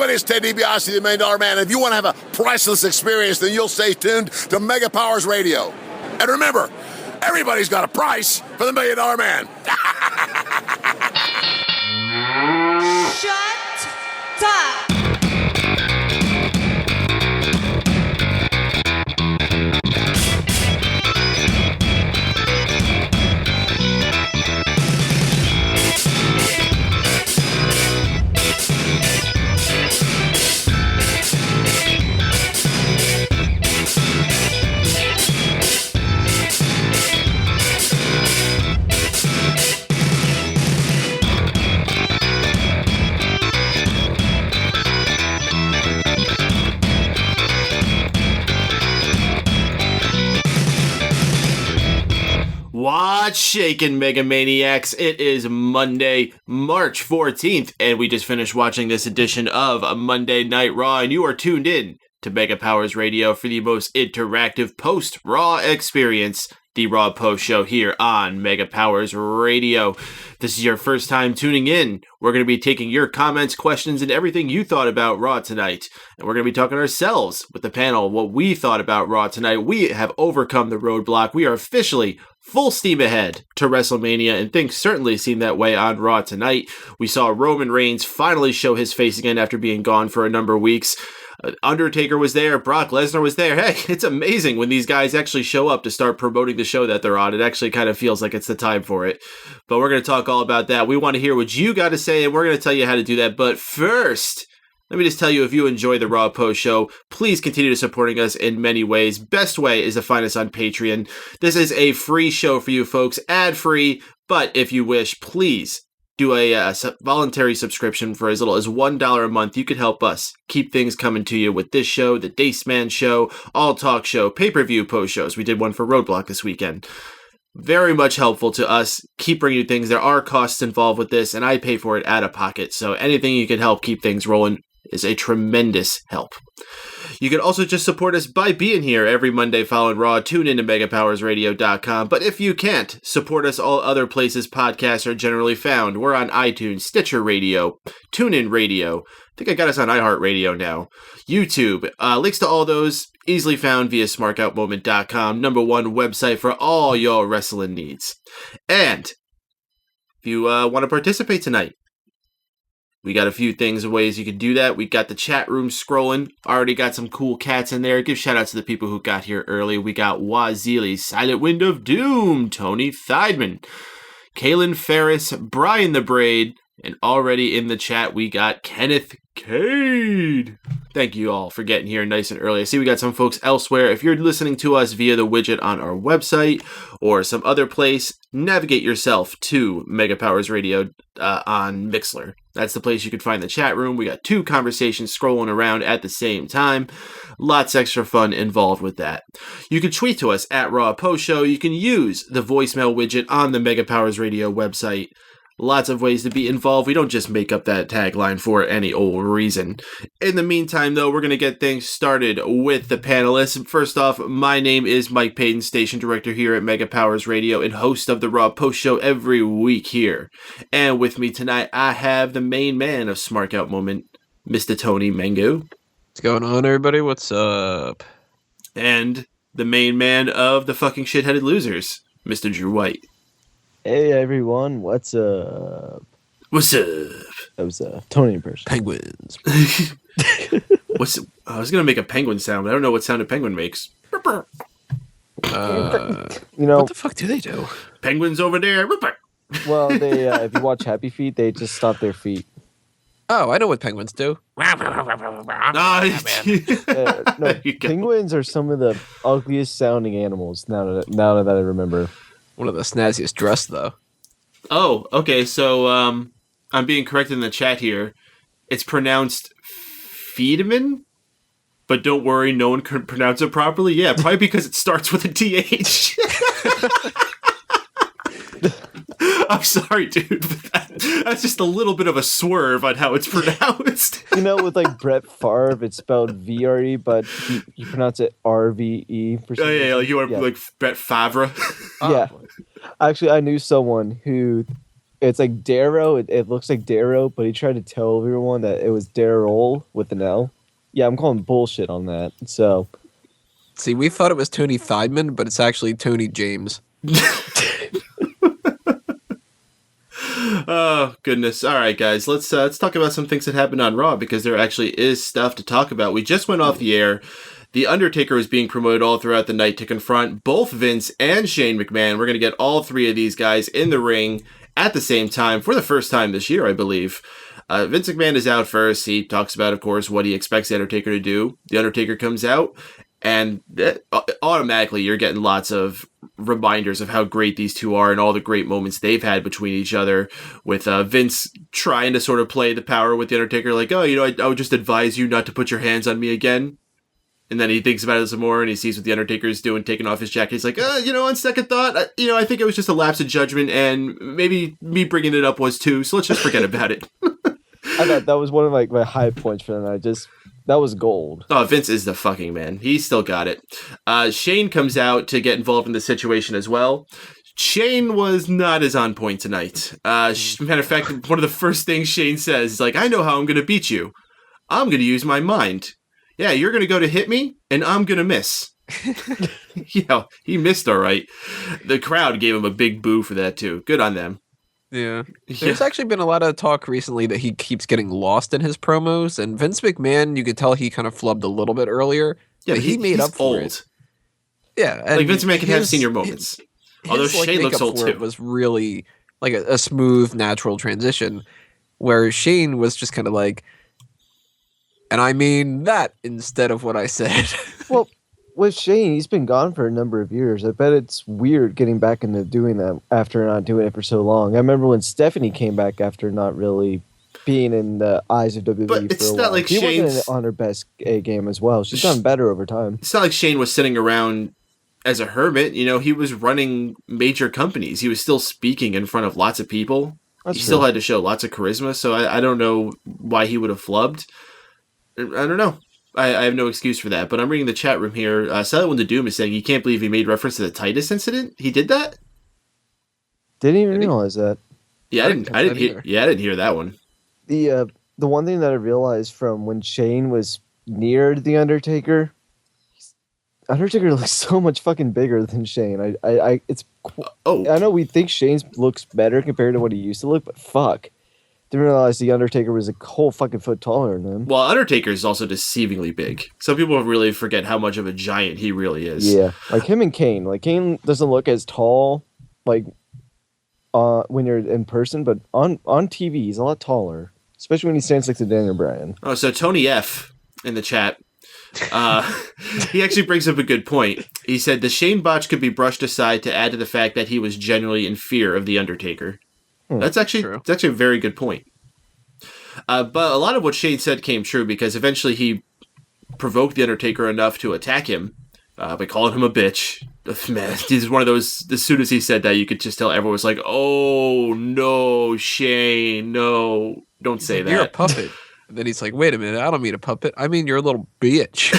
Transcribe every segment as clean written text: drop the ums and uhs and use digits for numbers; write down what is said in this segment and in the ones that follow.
everybody, it's Ted DiBiase, the $1 Million Man. If you want to have a priceless experience, then you'll stay tuned to Mega Powers Radio. And remember, everybody's got a price for the $1 Million Man. Shut up. What's shaking, Mega Maniacs? It is Monday, March 14th, and we just finished watching this edition of Monday Night Raw, and you are tuned in to Mega Powers Radio for the most interactive post-Raw experience, the Raw Post Show here on Mega Powers Radio. If this is your first time tuning in, we're going to be taking your comments, questions, and everything you thought about Raw tonight. And we're going to be talking ourselves with the panel, what we thought about Raw tonight. We have overcome the roadblock. We are officially full steam ahead to WrestleMania, and things certainly seem that way on Raw tonight. We saw Roman Reigns finally show his face again after being gone for a number of weeks. Undertaker was there, Brock Lesnar was there. Hey, it's amazing when these guys actually show up to start promoting the show that they're on. It actually kind of feels like it's the time for it. But we're going to talk all about that. We want to hear what you got to say, and we're going to tell you how to do that. But first, let me just tell you, if you enjoy the Raw Post Show, please continue supporting us in many ways. Best way is to find us on Patreon. This is a free show for you folks, ad-free, but if you wish, please do a voluntary subscription for as little as $1 a month. You could help us keep things coming to you with this show, the Dace Man Show, All Talk Show, pay-per-view post shows. We did one for Roadblock this weekend. Very much helpful to us. Keep bringing you things. There are costs involved with this, and I pay for it out of pocket. So anything you can help keep things rolling is a tremendous help. You can also just support us by being here every Monday following Raw. Tune in to MegaPowersRadio.com. But if you can't, support us all other places podcasts are generally found. We're on iTunes, Stitcher Radio, TuneIn Radio. I think I got us on iHeartRadio now. YouTube. Links to all those easily found via SmarkOutMoment.com. #1 website for all your wrestling needs. And if you want to participate tonight, we got a few ways you can do that. We got the chat room scrolling. Already got some cool cats in there. Give shout out to the people who got here early. We got Wazili, Silent Wind of Doom, Tony Theidman, Kaylin Ferris, Brian the Braid, and already in the chat we got Kenneth Cade. Thank you all for getting here nice and early. I see we got some folks elsewhere. If you're listening to us via the widget on our website or some other place, navigate yourself to Mega Powers Radio on Mixlr. That's the place you can find the chat room. We got 2 conversations scrolling around at the same time. Lots extra fun involved with that. You can tweet to us at Raw Post Show. You can use the voicemail widget on the Mega Powers Radio website. Lots of ways to be involved. We don't just make up that tagline for any old reason. In the meantime, though, we're going to get things started with the panelists. First off, my name is Mike Payton, station director here at Mega Powers Radio and host of the Raw Post Show every week here. And with me tonight, I have the main man of Smart Out Moment, Mr. Tony Mango. What's going on, everybody? What's up? And the main man of the fucking shitheaded losers, Mr. Drew White. Hey everyone, what's up? What's up? That was Tony in person. Penguins. I was gonna make a penguin sound, but I don't know what sound a penguin makes. You know, what the fuck do they do? Penguins over there. Well, they if you watch Happy Feet, they just stop their feet. Oh, I know what penguins do. No, penguins are some of the ugliest sounding animals. Now that I remember. One of the snazziest dressed, though. Oh, okay. So I'm being corrected in the chat here. It's pronounced Feedman, but don't worry, no one can pronounce it properly. Yeah, probably because it starts with a TH. I'm sorry, dude. That's just a little bit of a swerve on how it's pronounced. You know, with like Brett Favre, it's spelled V-R-E, but you pronounce it R-V-E. For some reason. You are like Brett Favre. Yeah. Actually, I knew someone who It's like Darrow. It looks like Darrow, but he tried to tell everyone that it was Darrow with an L. Yeah, I'm calling bullshit on that. So, See, we thought it was Tony Theidman, but it's actually Tony James. Oh, goodness. All right, guys. Let's talk about some things that happened on Raw, because there actually is stuff to talk about. We just went off the air. The Undertaker was being promoted all throughout the night to confront both Vince and Shane McMahon. We're going to get all three of these guys in the ring at the same time for the first time this year, I believe. Vince McMahon is out first. He talks about, of course, what he expects the Undertaker to do. The Undertaker comes out, and automatically you're getting lots of reminders of how great these two are and all the great moments they've had between each other, with Vince trying to sort of play the power with the Undertaker, like, oh, I would just advise you not to put your hands on me again. And then he thinks about it some more, and he sees what the Undertaker is doing, taking off his jacket. He's like, on second thought, I think it was just a lapse of judgment, and maybe me bringing it up was too, so let's just forget about it. I thought that was one of my high points for the night. That was gold. Oh, Vince is the fucking man. He still got it. Shane comes out to get involved in the situation as well. Shane was not as on point tonight. Matter of fact, one of the first things Shane says is like, I know how I'm going to beat you. I'm going to use my mind. Yeah, you're going to go to hit me, and I'm going to miss. He missed all right. The crowd gave him a big boo for that, too. Good on them. Yeah. There's actually been a lot of talk recently that he keeps getting lost in his promos, and Vince McMahon, you could tell he kind of flubbed a little bit earlier. Yeah, but he made up for it. Yeah. And like Vince McMahon can have senior moments. Although Shane looks old, too. It was really like a smooth, natural transition, where Shane was just kind of like, and I mean that instead of what I said. Well, with Shane, he's been gone for a number of years. I bet it's weird getting back into doing that after not doing it for so long. I remember when Stephanie came back after not really being in the eyes of WWE but it's for a not while. like she Shane's wasn't on her best A game as well. She's gotten better over time. It's not like Shane was sitting around as a hermit. He was running major companies. He was still speaking in front of lots of people. That's he true. still had to show lots of charisma, so I don't know why he would have flubbed. I don't know. I have no excuse for that, but I'm reading the chat room here. Silent One to Doom is saying he can't believe he made reference to the Titus incident. He did that? Didn't even realize that. Yeah, I didn't hear that one. The one thing that I realized from when Shane was near the Undertaker looks so much fucking bigger than Shane. I know we think Shane's looks better compared to what he used to look, but fuck. Didn't realize the Undertaker was a whole fucking foot taller than him. Well, Undertaker is also deceivingly big. Some people really forget how much of a giant he really is. Yeah, like him and Kane. Like Kane doesn't look as tall, like when you're in person, but on TV he's a lot taller, especially when he stands next to Daniel Bryan. Oh, so Tony F in the chat, he actually brings up a good point. He said the Shane botch could be brushed aside to add to the fact that he was genuinely in fear of the Undertaker. That's actually a very good point. But a lot of what Shane said came true, because eventually he provoked the Undertaker enough to attack him by calling him a bitch. Man, he's one of those. As soon as he said that, you could just tell everyone was like, "Oh no, Shane, no, don't say that. You're a puppet." And then he's like, "Wait a minute, I don't mean a puppet. I mean you're a little bitch."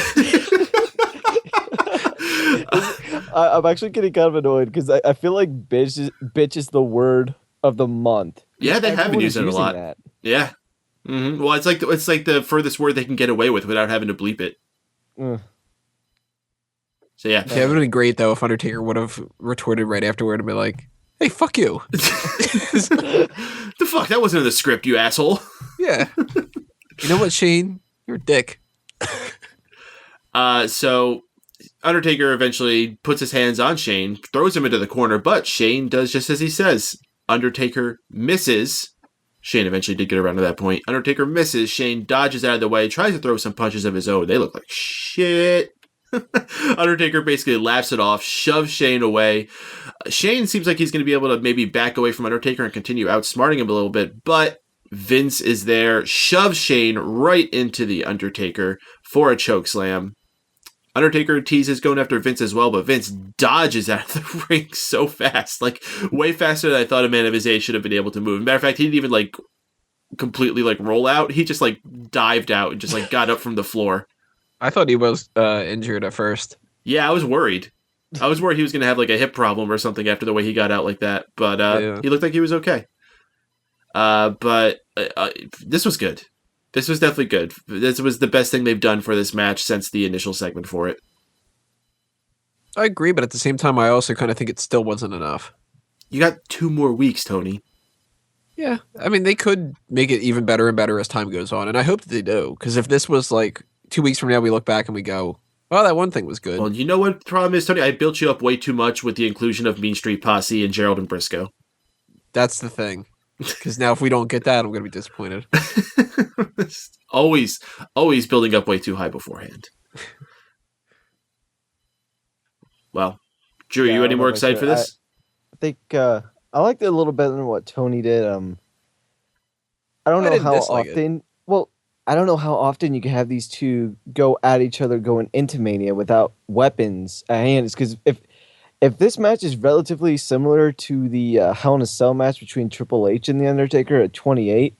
I'm actually getting kind of annoyed because I feel like bitch is the word of the month. Yeah, they have been using it a lot. That. Yeah. Mm-hmm. Well, it's like the furthest word they can get away with without having to bleep it. So yeah. Yeah, it would have been great though if Undertaker would have retorted right afterward and be like, "Hey, fuck you." The fuck? That wasn't in the script, you asshole. Yeah. You know what, Shane? You're a dick. So Undertaker eventually puts his hands on Shane, throws him into the corner, but Shane does just as he says. Undertaker misses. Shane eventually did get around to that point. Undertaker misses. Shane dodges out of the way, tries to throw some punches of his own. They look like shit. Undertaker basically laughs it off, shoves Shane away. Shane seems like he's going to be able to maybe back away from Undertaker and continue outsmarting him a little bit, but Vince is there, shoves Shane right into the Undertaker for a chokeslam. Undertaker teases going after Vince as well, but Vince dodges out of the ring so fast, like way faster than I thought a man of his age should have been able to move. Matter of fact, he didn't even completely roll out. He just dived out and just got up from the floor. I thought he was injured at first. Yeah, I was worried. He was going to have a hip problem or something after the way he got out like that, but he looked like he was okay. But this was good. This was definitely good. This was the best thing they've done for this match since the initial segment for it. I agree, but at the same time, I also kind of think it still wasn't enough. You got 2 more weeks, Tony. Yeah, I mean, they could make it even better and better as time goes on, and I hope that they do, because if this was like 2 weeks from now, we look back and we go, well, that one thing was good. Well, you know what the problem is, Tony? I built you up way too much with the inclusion of Mean Street Posse and Gerald and Briscoe. That's the thing. Because now if we don't get that, I'm going to be disappointed. always building up way too high beforehand. Well, Drew, are you any more excited for this? I think I liked it a little better than what Tony did. I don't know how often. Well, I don't know how often you can have these two go at each other going into Mania without weapons at hand. It's because if this match is relatively similar to the Hell in a Cell match between Triple H and The Undertaker at 28,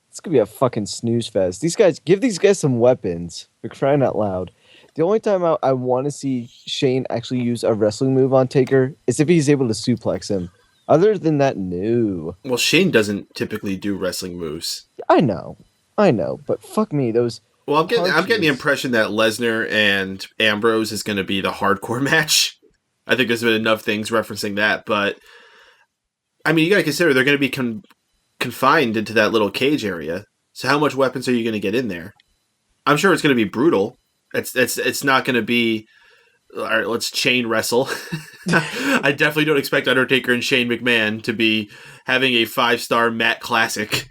it's gonna be a fucking snooze fest. Give these guys some weapons. For crying out loud. The only time I want to see Shane actually use a wrestling move on Taker is if he's able to suplex him. Other than that, no. Well, Shane doesn't typically do wrestling moves. I know, but fuck me, those. Well, I'm getting the impression that Lesnar and Ambrose is going to be the hardcore match. I think there's been enough things referencing that, but I mean, you got to consider they're going to be confined into that little cage area. So, how much weapons are you going to get in there? I'm sure it's going to be brutal. It's not going to be, all right, let's chain wrestle. I definitely don't expect Undertaker and Shane McMahon to be having a 5-star mat classic.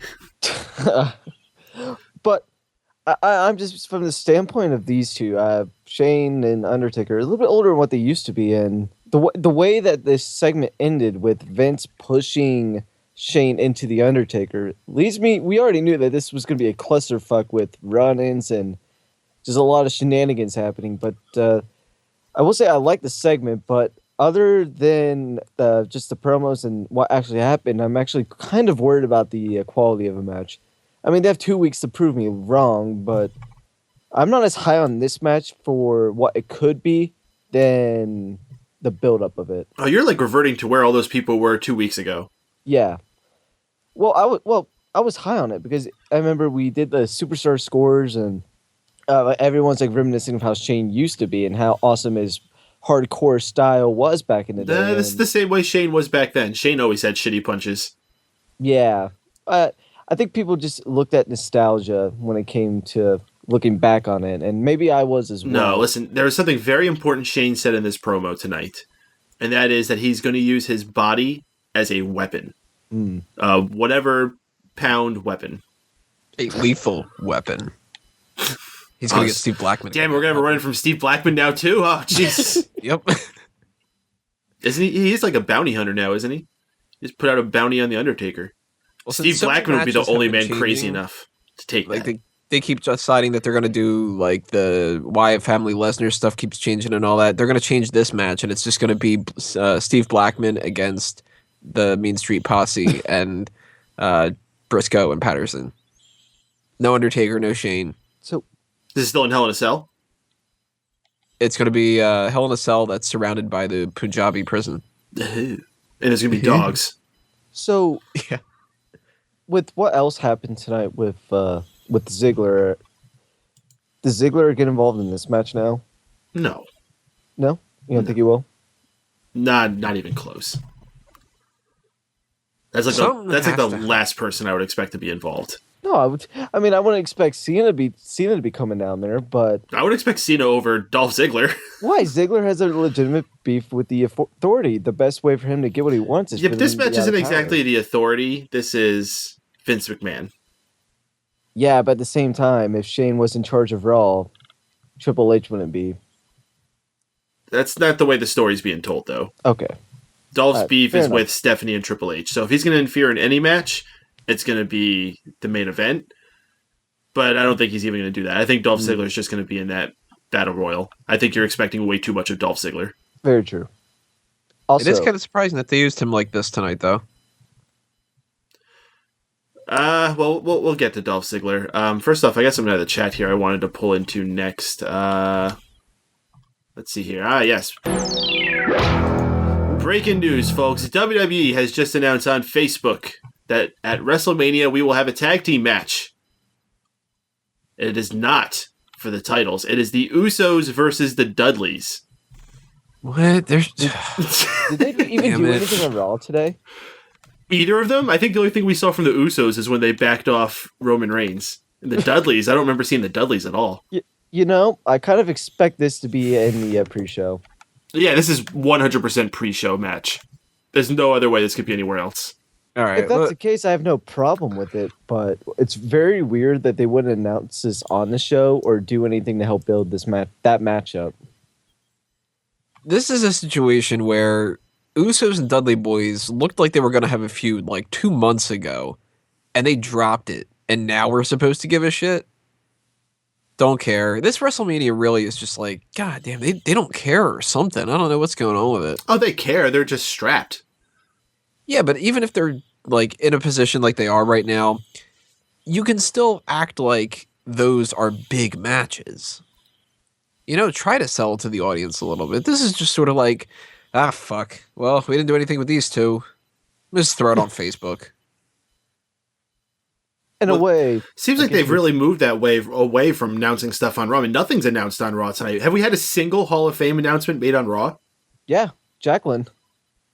But I'm just from the standpoint of these two, Shane and Undertaker, a little bit older than what they used to be, and the way that this segment ended with Vince pushing Shane into the Undertaker leads me. We already knew that this was going to be a clusterfuck with run-ins and just a lot of shenanigans happening. But I will say I like the segment, but other than just the promos and what actually happened, I'm actually kind of worried about the quality of a match. I mean, they have 2 weeks to prove me wrong, but I'm not as high on this match for what it could be than the buildup of it. Oh, you're like reverting to where all those people were 2 weeks ago. Yeah. Well, I was high on it because I remember we did the Superstar scores and everyone's like reminiscing of how Shane used to be and how awesome his hardcore style was back in the day. This is the same way Shane was back then. Shane always had shitty punches. Yeah. I think people just looked at nostalgia when it came to looking back on it, and maybe I was as well. No, listen, there was something very important Shane said in this promo tonight, and that is that he's going to use his body as a weapon. Whatever pound weapon. A lethal weapon. He's going to get Steve Blackman. Damn, we're going to have a run from Steve Blackman now, too? Oh, jeez. Yep. Isn't he? He's like a bounty hunter now, isn't he? He just put out a bounty on The Undertaker. Well, Steve Blackman would be the only man crazy enough to take that. They keep deciding that they're going to do, like, the Wyatt family Lesnar stuff keeps changing and all that. They're going to change this match, and it's just going to be Steve Blackman against the Mean Street Posse and Briscoe and Patterson. No Undertaker, no Shane. So this is still in Hell in a Cell? It's going to be Hell in a Cell that's surrounded by the Punjabi prison. And it's going to be dogs. So, yeah. With what else happened tonight with Ziggler, does Ziggler get involved in this match now? No. No? You don't think he will? Not even close. That's like the last person I would expect to be involved. No, I wouldn't expect Cena to be coming down there, but I would expect Cena over Dolph Ziggler. Why? Ziggler has a legitimate beef with the Authority. The best way for him to get what he wants is. Yeah, but this match isn't exactly the Authority. This is Vince McMahon. Yeah, but at the same time, if Shane was in charge of Raw, Triple H wouldn't be. That's not the way the story's being told, though. Okay. Dolph's beef is with Stephanie and Triple H. So if he's going to interfere in any match, it's going to be the main event. But I don't think he's even going to do that. I think Dolph Ziggler is just going to be in that Battle Royal. I think you're expecting way too much of Dolph Ziggler. Very true. Also, it is kind of surprising that they used him like this tonight, though. Well, we'll get to Dolph Ziggler. First off, I got something out of the chat here I wanted to pull into next. Let's see here. Yes. Breaking news, folks. WWE has just announced on Facebook that at WrestleMania we will have a tag team match. It is not for the titles. It is the Usos versus the Dudleys. What? Did they even do anything on Raw today? Either of them? I think the only thing we saw from the Usos is when they backed off Roman Reigns. And the Dudleys, I don't remember seeing the Dudleys at all. You know, I kind of expect this to be in the pre-show. Yeah, this is 100% pre-show match. There's no other way this could be anywhere else. All right. If that's the case, I have no problem with it, but it's very weird that they wouldn't announce this on the show or do anything to help build this that matchup. This is a situation where Usos and Dudley Boys looked like they were going to have a feud like 2 months ago, and they dropped it, and now we're supposed to give a shit? Don't care. This WrestleMania really is just like, God damn, they don't care or something. I don't know what's going on with it. Oh, they care. They're just strapped. Yeah, but even if they're like in a position like they are right now, you can still act like those are big matches. You know, try to sell it to the audience a little bit. This is just sort of like, fuck. Well, we didn't do anything with these two. Let's throw it on Facebook. In a way. Seems like they've really moved that way away from announcing stuff on Raw. I mean, nothing's announced on Raw tonight. Have we had a single Hall of Fame announcement made on Raw? Yeah, Jacqueline.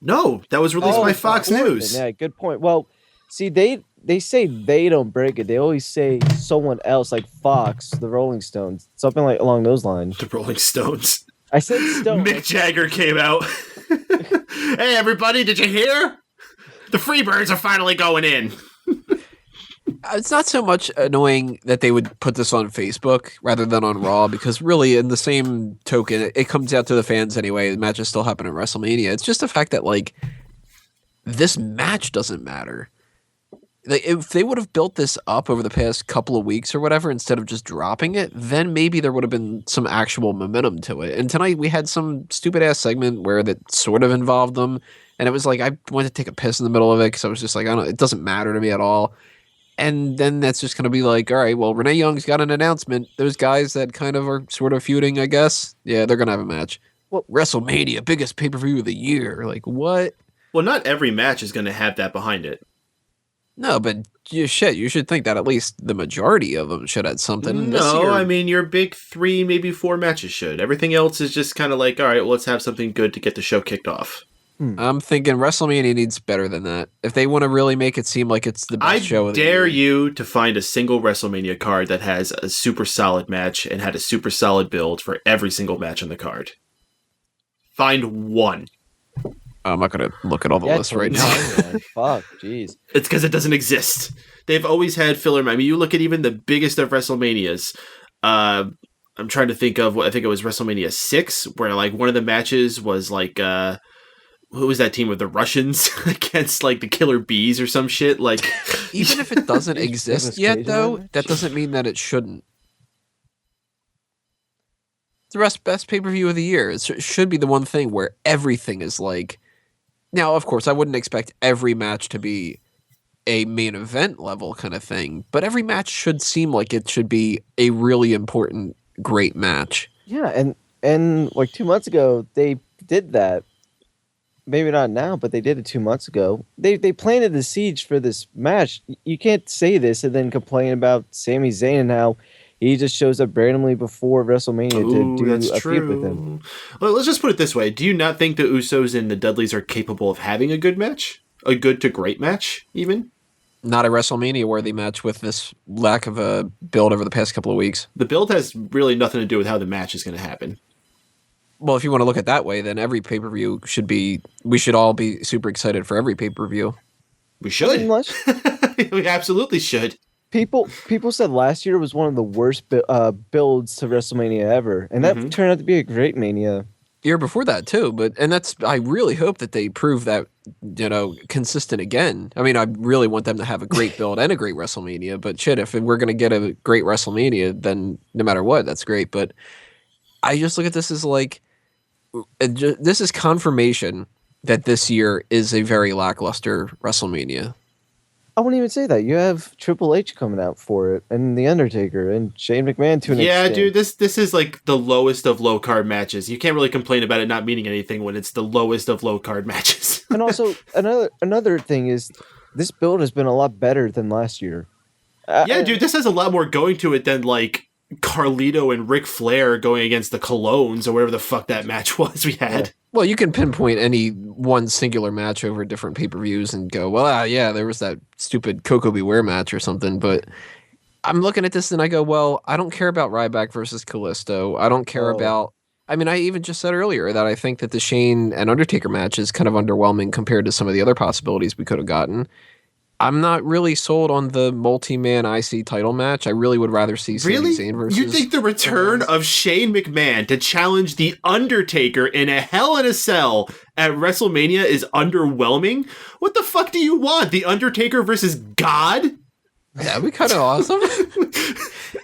No, that was released by Fox News. Yeah, good point. Well, see, they say they don't break it. They always say someone else, like Fox, the Rolling Stones, something like along those lines. The Rolling Stones. I said Stone. Mick Jagger came out. Hey, everybody, did you hear? The Freebirds are finally going in. It's not so much annoying that they would put this on Facebook rather than on Raw, because really, in the same token, it comes out to the fans anyway. The matches still happen at WrestleMania. It's just the fact that, like, this match doesn't matter. If they would have built this up over the past couple of weeks or whatever, instead of just dropping it, then maybe there would have been some actual momentum to it. And tonight we had some stupid-ass segment where that sort of involved them, and it was like, I wanted to take a piss in the middle of it because I was just like, it doesn't matter to me at all. And then that's just going to be like, all right, well, Renee Young's got an announcement. Those guys that kind of are sort of feuding, I guess. Yeah, they're going to have a match. Well, WrestleMania, biggest pay-per-view of the year. Like, what? Well, not every match is going to have that behind it. No, but you should think that at least the majority of them should have something. No, I mean, your big 3, maybe 4 matches should. Everything else is just kind of like, all right, well, let's have something good to get the show kicked off. I'm thinking WrestleMania needs better than that. If they want to really make it seem like it's the best show of the year. I dare you to find a single WrestleMania card that has a super solid match and had a super solid build for every single match on the card. Find one. I'm not going to look at all the lists right now. Fuck, jeez. It's because it doesn't exist. They've always had filler. I mean, you look at even the biggest of WrestleManias. I'm trying to think of what I think it was WrestleMania 6, where like one of the matches was like, who was that team with the Russians against like the Killer Bees or some shit? Like, even if it doesn't exist yet, though, that doesn't mean that it shouldn't. The best pay-per-view of the year. It should be the one thing where everything is like. Now, of course, I wouldn't expect every match to be a main event level kind of thing, but every match should seem like it should be a really important, great match. Yeah, and like 2 months ago, they did that. Maybe not now, but they did it 2 months ago. They planted the siege for this match. You can't say this and then complain about Sami Zayn and how he just shows up randomly before WrestleMania to do a feud with him. Well, let's just put it this way. Do you not think the Usos and the Dudleys are capable of having a good match? A good to great match, even? Not a WrestleMania-worthy match with this lack of a build over the past couple of weeks. The build has really nothing to do with how the match is going to happen. Well, if you want to look at that way, then every pay-per-view should be... We should all be super excited for every pay-per-view. We should. We absolutely should. People said last year was one of the worst builds to WrestleMania ever, and that turned out to be a great Mania. Year before that too, I really hope that they prove that, consistent again. I mean, I really want them to have a great build and a great WrestleMania, but shit, if we're going to get a great WrestleMania, then no matter what, that's great. But I just look at this as like, this is confirmation that this year is a very lackluster WrestleMania. I wouldn't even say that. You have Triple H coming out for it, and The Undertaker, and Shane McMahon to an extent. Yeah, dude, this is like the lowest of low card matches. You can't really complain about it not meaning anything when it's the lowest of low card matches. And also, another thing is, This build has been a lot better than last year. Yeah, dude, this has a lot more going to it than, like, Carlito and Ric Flair going against the Colognes or whatever the fuck that match was we had. Well, you can pinpoint any one singular match over different pay-per-views and go, well, yeah, there was that stupid Coco Beware match or something, but I'm looking at this and I go, well, I don't care about Ryback versus Kalisto. I don't care about... I mean, I even just said earlier that I think that the Shane and Undertaker match is kind of underwhelming compared to some of the other possibilities we could have gotten. I'm not really sold on the multi-man IC title match. I really would rather see Sami Zayn versus... You think the return of Shane McMahon to challenge The Undertaker in a Hell in a Cell at WrestleMania is underwhelming? What the fuck do you want? The Undertaker versus God? That'd be kind of awesome.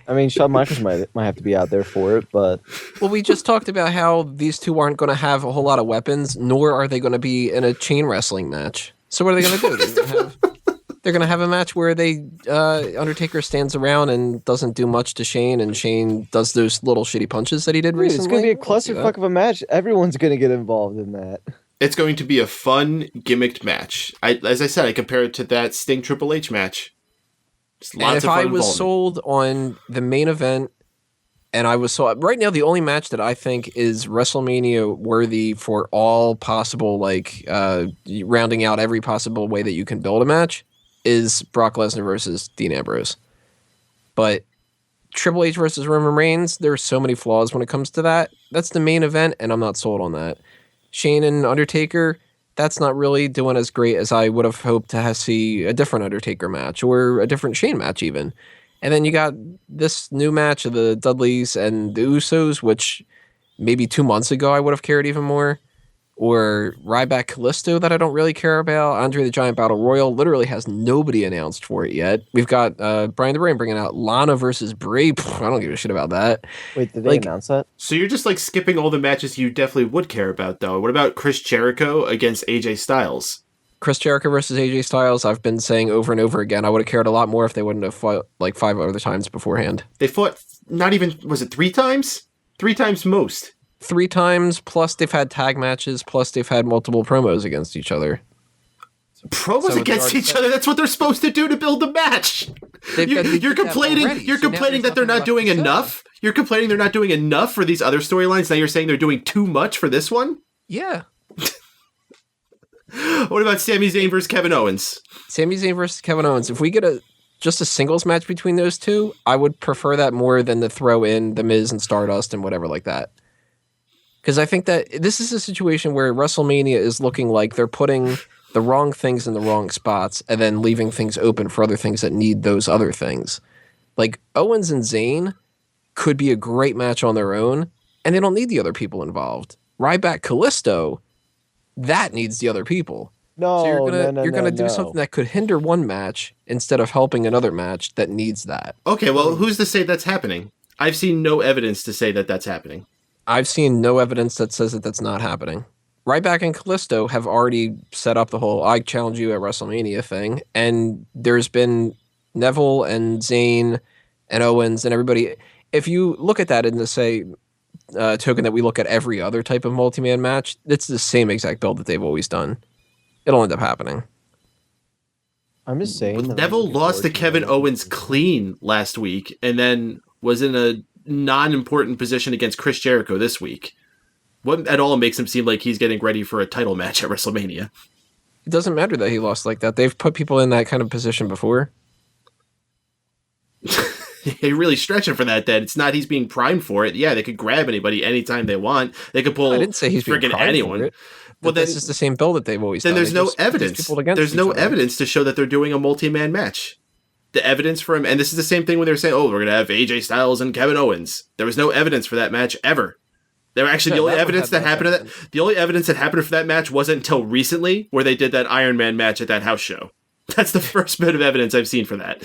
I mean, Shawn Michaels might have to be out there for it, but... Well, we just talked about how these two aren't going to have a whole lot of weapons, nor are they going to be in a chain wrestling match. So what are they going to do? They're going to have a match where Undertaker stands around and doesn't do much to Shane, and Shane does those little shitty punches that he did recently. It's going to be a clusterfuck of a match. Everyone's going to get involved in that. It's going to be a fun, gimmicked match. As I said, I compare it to that Sting Triple H match. Just lots and if of fun I was involvement. sold on the main event, and I was sold... Right now, the only match that I think is WrestleMania worthy for all possible, like, rounding out every possible way that you can build a match is Brock Lesnar versus Dean Ambrose. But Triple H versus Roman Reigns, there are so many flaws when it comes to that. That's the main event, and I'm not sold on that. Shane and Undertaker, that's not really doing as great as I would have hoped to see a different Undertaker match or a different Shane match even. And then you got this new match of the Dudleys and the Usos, which maybe 2 months ago I would have cared even more. Or Ryback Kalisto that I don't really care about. Andre the Giant Battle Royal literally has nobody announced for it yet. We've got Brian the Brain bringing out Lana versus Bray. I don't give a shit about that. Wait, did they announce that? So you're just like skipping all the matches you definitely would care about, though. What about Chris Jericho against AJ Styles? Chris Jericho versus AJ Styles, I've been saying over and over again, I would have cared a lot more if they wouldn't have fought like 5 other times beforehand. They fought not even, was it 3 times? 3 times most. 3 times, plus they've had tag matches, plus they've had multiple promos against each other. Promos against each other? That's what they're supposed to do to build the match. You're complaining. You're complaining that they're not doing enough. You're complaining they're not doing enough for these other storylines. Now you're saying they're doing too much for this one. Yeah. What about Sami Zayn versus Kevin Owens? Sami Zayn versus Kevin Owens. If we get just a singles match between those two, I would prefer that more than to throw in The Miz and Stardust and whatever like that. Because I think that this is a situation where WrestleMania is looking like they're putting the wrong things in the wrong spots and then leaving things open for other things that need those other things. Like, Owens and Zayn could be a great match on their own, and they don't need the other people involved. Ryback Kalisto, that needs the other people. No, so you're gonna do no. something that could hinder one match instead of helping another match that needs that. Okay, well, who's to say that's happening? I've seen no evidence to say that that's happening. I've seen no evidence that says that that's not happening. Ryback and Kalisto have already set up the whole I challenge you at WrestleMania thing, and there's been Neville and Zayn and Owens and everybody. If you look at that in the token that we look at every other type of multi-man match, it's the same exact build that they've always done. It'll end up happening. I'm just saying. Neville lost to Kevin Owens clean last week, and then was in a non-important position against Chris Jericho this week. What at all makes him seem like he's getting ready for a title match at WrestleMania? It doesn't matter that he lost like that. They've put people in that kind of position before. You're really stretching for that, then. It's not he's being primed for it. Yeah, they could grab anybody anytime they want. They could pull I didn't say he's being friggin' primed anyone. for it. Well, then this is the same build that they've always done. Then there's no evidence. There's no evidence to show that they're doing a multi-man match. The evidence for him, and this is the same thing when they're saying, "Oh, we're gonna have AJ Styles and Kevin Owens." There was no evidence for that match ever. There were actually the only evidence that happened to that. The only evidence that happened for that match wasn't until recently, where they did that Iron Man match at that house show. That's the first bit of evidence I've seen for that.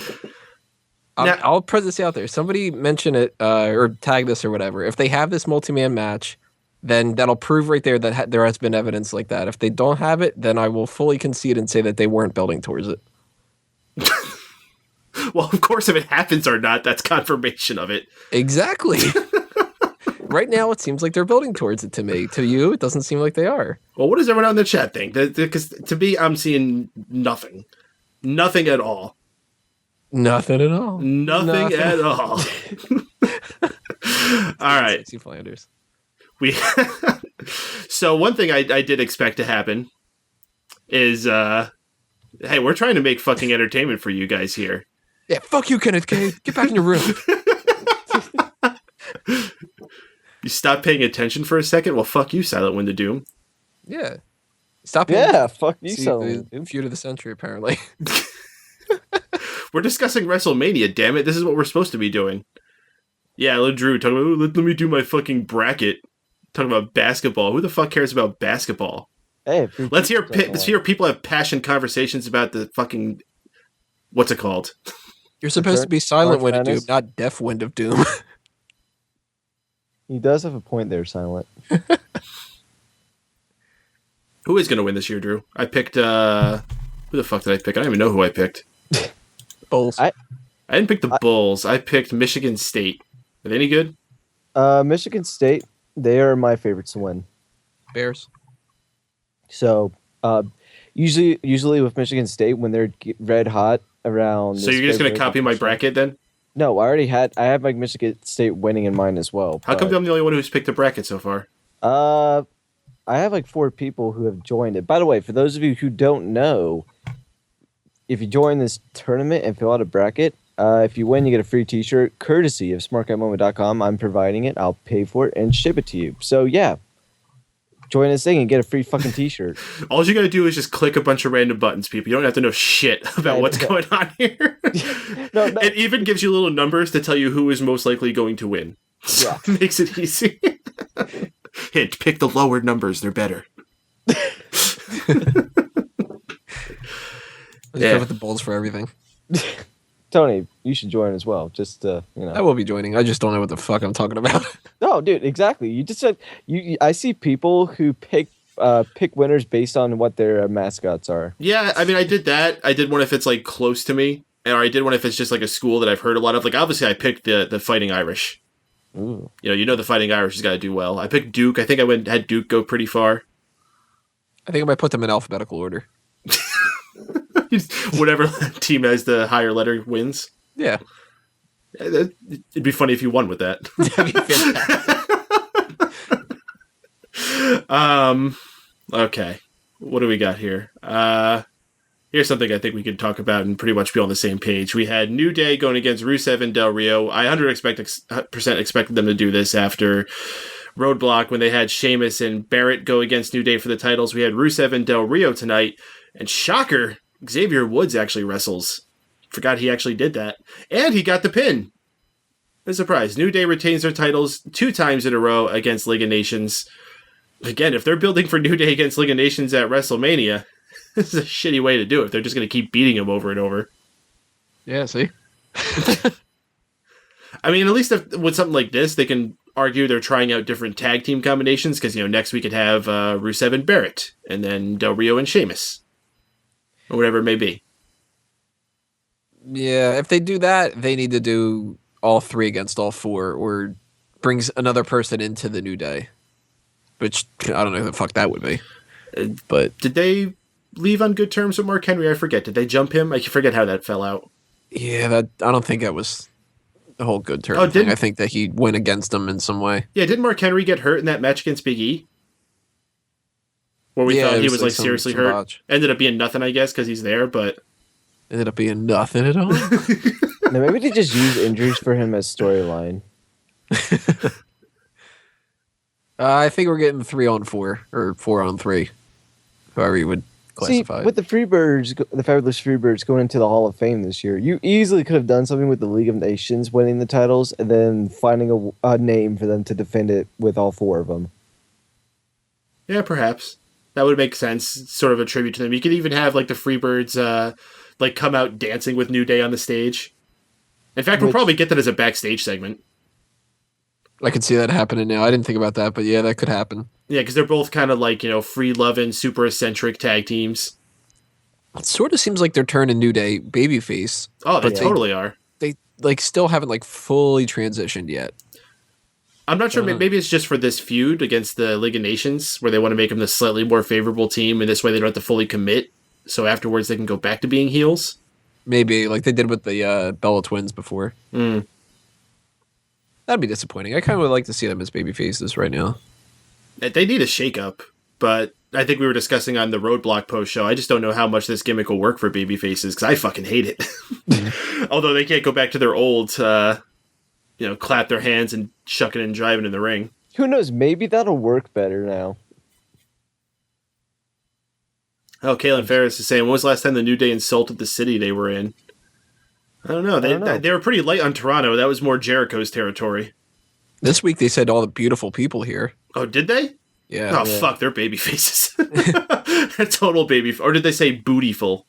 Now, I'll put this out there. Somebody mention it or tag this or whatever. If they have this multi-man match, then that'll prove right there that there has been evidence like that. If they don't have it, then I will fully concede and say that they weren't building towards it. Well, of course, if it happens or not, that's confirmation of it. Exactly. Right now, it seems like they're building towards it to me. To you, it doesn't seem like they are. Well, what does everyone on the chat think? Because to me, I'm seeing nothing. Nothing at all. Nothing at all. Nothing at all. All right. Stacey Flanders. So one thing I did expect to happen is, hey, we're trying to make fucking entertainment for you guys here. Yeah, fuck you, Kenneth K. Get back in your room. You stop paying attention for a second? Well, fuck you, Silent Wind of Doom. Yeah. Stop. Yeah, fuck you, Feud of the century, apparently. We're discussing WrestleMania, damn it. This is what we're supposed to be doing. Yeah, let Drew talk about, let me do my fucking bracket. Talking about basketball. Who the fuck cares about basketball? Hey, let's hear people have passionate conversations about the fucking, what's it called? You're supposed to be Silent Wind of Doom, not Deaf Wind of Doom. He does have a point there, Silent. Who is going to win this year, Drew? I picked, who the fuck did I pick? I don't even know who I picked. Bulls. I didn't pick the Bulls. I picked Michigan State. Are they any good? Michigan State, they are my favorites to win. Bears. So, usually with Michigan State, when they're red hot around... So you're just going to copy my bracket then? No, I have my Michigan State winning in mine as well. How come I'm the only one who's picked a bracket so far? I have like 4 people who have joined it. By the way, for those of you who don't know, if you join this tournament and fill out a bracket, if you win, you get a free t-shirt courtesy of smartguymoment.com. I'm providing it. I'll pay for it and ship it to you. So yeah, join this thing and get a free fucking t-shirt. All you gotta do is just click a bunch of random buttons, people. You don't have to know shit about what's going on here. No. It even gives you little numbers to tell you who is most likely going to win. Yeah. Makes it easy. Hint, pick the lower numbers. They're better. Go with the Bulls for everything. Tony, you should join as well. Just I will be joining. I just don't know what the fuck I'm talking about. No, dude, exactly. You just said I see people who pick winners based on what their mascots are. Yeah, I mean, I did that. I did one if it's like close to me, or I did one if it's just like a school that I've heard a lot of. Like, obviously, I picked the Fighting Irish. Ooh. You know the Fighting Irish has got to do well. I picked Duke. I think I had Duke go pretty far. I think I might put them in alphabetical order. Whatever team has the higher letter wins. Yeah. It'd be funny if you won with that. That'd be fantastic. Okay. What do we got here? Here's something I think we could talk about and pretty much be on the same page. We had New Day going against Rusev and Del Rio. I 100% expected them to do this after Roadblock when they had Sheamus and Barrett go against New Day for the titles. We had Rusev and Del Rio tonight. And shocker, Xavier Woods actually wrestles. Forgot he actually did that. And he got the pin. A surprise. New Day retains their titles 2 times in a row against League of Nations. Again, if they're building for New Day against League of Nations at WrestleMania, this is a shitty way to do it. They're just going to keep beating them over and over. Yeah, see? I mean, at least with something like this, they can argue they're trying out different tag team combinations because, next we could have Rusev and Barrett, and then Del Rio and Sheamus. Or whatever it may be. Yeah, if they do that, they need to do all 3 against all 4, or brings another person into the New Day. Which, I don't know who the fuck that would be. But did they leave on good terms with Mark Henry? I forget. Did they jump him? I forget how that fell out. Yeah, I don't think that was the whole good term thing. I think that he went against them in some way. Yeah, didn't Mark Henry get hurt in that match against Big E? Where we thought he was like seriously hurt. Botch. Ended up being nothing, I guess, because he's there, but... Ended up being nothing at all? No, maybe they just use injuries for him as storyline. I think we're getting 3-on-4, or 4-on-3. However you would classify. See, with the Freebirds, the Fabulous Freebirds going into the Hall of Fame this year, you easily could have done something with the League of Nations winning the titles and then finding a name for them to defend it with all 4 of them. Yeah, perhaps. That would make sense. Sort of a tribute to them. You could even have like the Freebirds come out dancing with New Day on the stage. In fact, we'll probably get that as a backstage segment. I could see that happening now. I didn't think about that, but yeah, that could happen. Yeah, because they're both kind of like, free-loving, super eccentric tag teams. It sort of seems like they're turning New Day babyface. Oh, they totally are. They still haven't fully transitioned yet. I'm not sure. Maybe it's just for this feud against the League of Nations, where they want to make them the slightly more favorable team, and this way they don't have to fully commit so afterwards they can go back to being heels. Maybe, like they did with the Bella Twins before. Mm. That'd be disappointing. I kind of would like to see them as baby faces right now. They need a shake-up, but I think we were discussing on the Roadblock post show. I just don't know how much this gimmick will work for baby faces because I fucking hate it. Although they can't go back to their old, clap their hands and shucking and driving in the ring. Who knows? Maybe that'll work better now. Oh, Kaylin Ferris is saying, when was the last time the New Day insulted the city they were in? I don't know. They were pretty light on Toronto. That was more Jericho's territory. This week they said all the beautiful people here. Oh, did they? Yeah. Oh, fuck, they're baby faces. Total baby. Or did they say bootyful?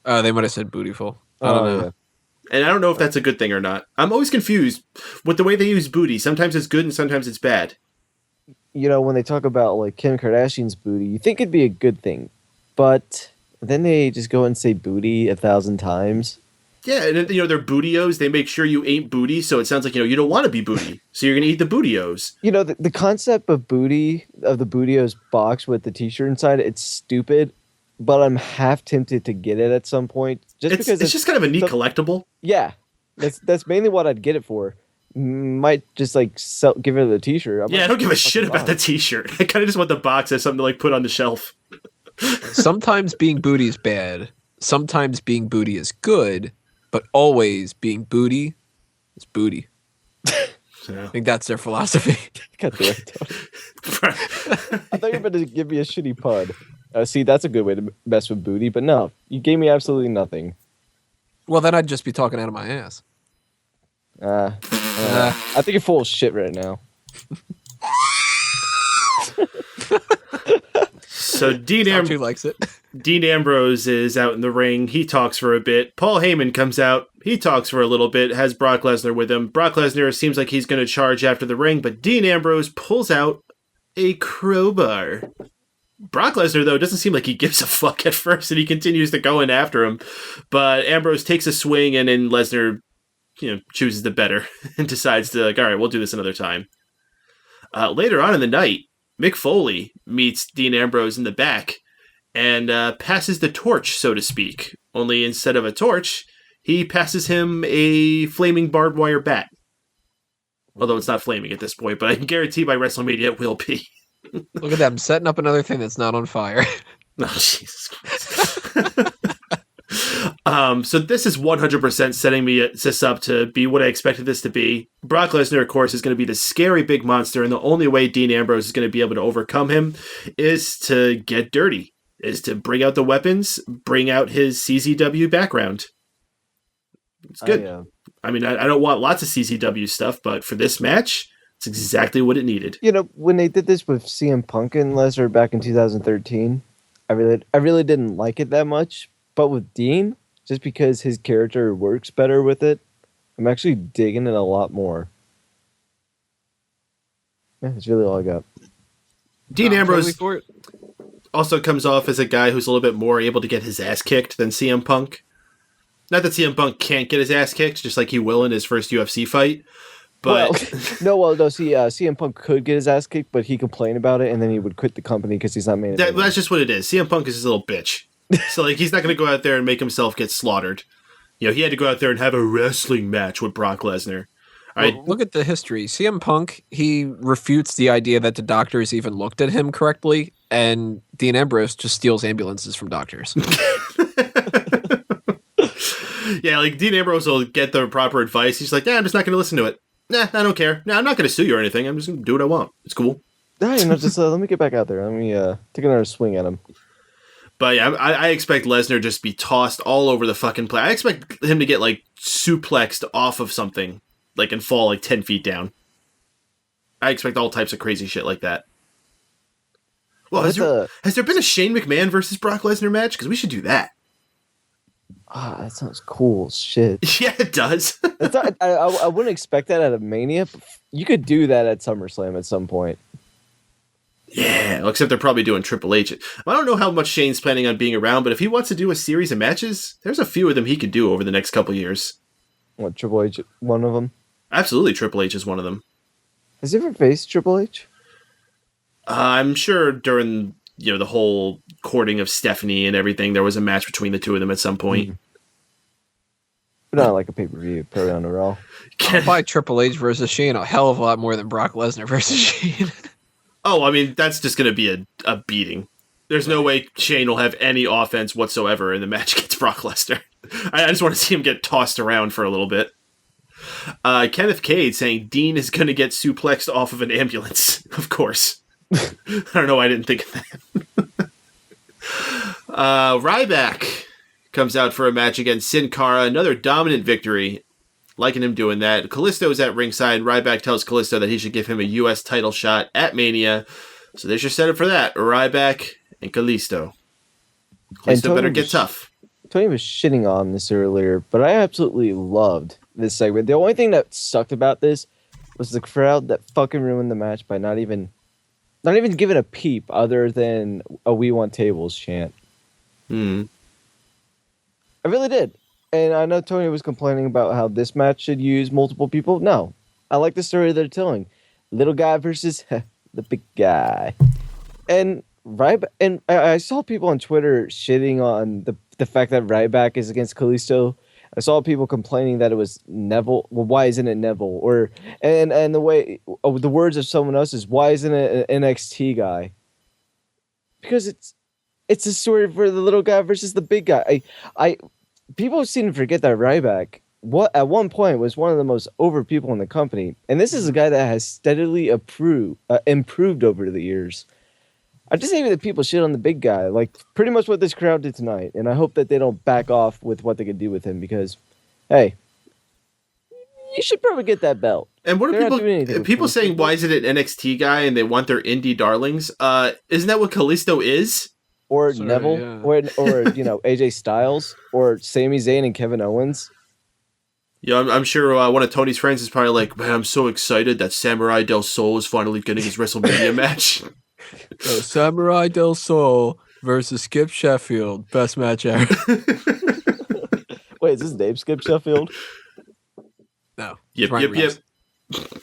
They might have said bootyful. I don't know. Yeah. And I don't know if that's a good thing or not. I'm always confused with the way they use booty. Sometimes it's good and sometimes it's bad. When they talk about like Kim Kardashian's booty, you think it'd be a good thing. But then they just go and say booty 1,000 times. Yeah, and they're bootios. They make sure you ain't booty, so it sounds like, you don't want to be booty. So you're going to eat the bootios. The concept of booty, of the bootios box with the t-shirt inside, it's stupid, but I'm half tempted to get it at some point. Because it's just kind of a neat collectible. Yeah, that's mainly what I'd get it for. Might just give it the t-shirt. I don't give a shit about the t-shirt. I kind of just want the box as something to put on the shelf. Sometimes being booty is bad. Sometimes being booty is good. But always being booty is booty. Yeah. I think that's their philosophy. Got the right tone. I thought you were about to give me a shitty pun. See, that's a good way to mess with booty, but no, you gave me absolutely nothing. Well, then I'd just be talking out of my ass. I think you're full of shit right now. So Dean Ambrose is out in the ring. He talks for a bit. Paul Heyman comes out. He talks for a little bit, has Brock Lesnar with him. Brock Lesnar seems like he's going to charge after the ring, but Dean Ambrose pulls out a crowbar. Brock Lesnar, though, doesn't seem like he gives a fuck at first, and he continues to go in after him. But Ambrose takes a swing, and then Lesnar, chooses the better and decides to, all right, we'll do this another time. Later on in the night, Mick Foley meets Dean Ambrose in the back and passes the torch, so to speak. Only instead of a torch, he passes him a flaming barbed wire bat. Although it's not flaming at this point, but I can guarantee by WrestleMania it will be. Look at them setting up another thing that's not on fire. Oh, Jesus Christ. So this is 100% setting this up to be what I expected this to be. Brock Lesnar, of course, is going to be the scary big monster, and the only way Dean Ambrose is going to be able to overcome him is to get dirty, is to bring out the weapons, bring out his CZW background. It's good. I mean, I don't want lots of CZW stuff, but for this match, it's exactly what it needed. When they did this with CM Punk and Lesnar back in 2013, I really didn't like it that much. But with Dean, just because his character works better with it, I'm actually digging it a lot more. Yeah, that's really all I got. Dean Ambrose also comes off as a guy who's a little bit more able to get his ass kicked than CM Punk. Not that CM Punk can't get his ass kicked, just like he will in his first UFC fight. But CM Punk could get his ass kicked, but he complained about it, and then he would quit the company because he's not main event. That's just what it is. CM Punk is his little bitch. So he's not going to go out there and make himself get slaughtered. He had to go out there and have a wrestling match with Brock Lesnar. Look at the history. CM Punk, he refutes the idea that the doctors even looked at him correctly, and Dean Ambrose just steals ambulances from doctors. Yeah, Dean Ambrose will get the proper advice. He's like, I'm just not going to listen to it. Nah, I don't care. Nah, I'm not going to sue you or anything. I'm just going to do what I want. It's cool. Just let me get back out there. Let me take another swing at him. But yeah, I expect Lesnar just be tossed all over the fucking place. I expect him to get suplexed off of something, and fall 10 feet down. I expect all types of crazy shit like that. Well, has there been a Shane McMahon versus Brock Lesnar match? Because we should do that. That sounds cool as shit. Yeah, it does. I wouldn't expect that at a Mania. But you could do that at SummerSlam at some point. Yeah, except they're probably doing Triple H. I don't know how much Shane's planning on being around, but if he wants to do a series of matches, there's a few of them he could do over the next couple years. What, Triple H, one of them? Absolutely, Triple H is one of them. Has he ever faced Triple H? I'm sure during the whole courting of Stephanie and everything. There was a match between the two of them at some point. But not like a pay-per-view, put it on the Raw. I'll buy Triple H versus Shane a hell of a lot more than Brock Lesnar versus Shane. Oh, I mean, that's just going to be a beating. There's no way Shane will have any offense whatsoever in the match against Brock Lesnar. I just want to see him get tossed around for a little bit. Kenneth Cade saying Dean is going to get suplexed off of an ambulance. Of course. I don't know why I didn't think of that. Ryback comes out for a match against Sin Cara. Another dominant victory. Liking him doing that. Kalisto is at ringside. Ryback tells Kalisto that he should give him a U.S. title shot at Mania. So there's your setup for that. Ryback and Kalisto. Kalisto better get tough. Tony was shitting on this earlier, but I absolutely loved this segment. The only thing that sucked about this was the crowd that fucking ruined the match by not even giving a peep other than a "We Want Tables" chant. I really did. And I know Tony was complaining about how this match should use multiple people. No. I like the story they're telling. Little guy versus the big guy. And I saw people on Twitter shitting on the fact that Ryback is against Kalisto. I saw people complaining that it was Neville. Well, why isn't it Neville? Or and the way the words of someone else is, why isn't it an NXT guy? Because it's a story for the little guy versus the big guy. People seem to forget that Ryback, at one point, was one of the most over people in the company. And this is a guy that has steadily improved over the years. I just hate that people shit on the big guy, like pretty much what this crowd did tonight. And I hope that they don't back off with what they can do with him because, hey, you should probably get that belt. And what are people saying, why is it an NXT guy and they want their indie darlings? Isn't that what Kalisto is? Or Neville, yeah. or AJ Styles, or Sami Zayn and Kevin Owens. Yeah, I'm sure one of Tony's friends is probably like, man, I'm so excited that Samurai Del Sol is finally getting his WrestleMania match. Samurai Del Sol versus Skip Sheffield, best match ever. Wait, is his name Skip Sheffield? No. Yep.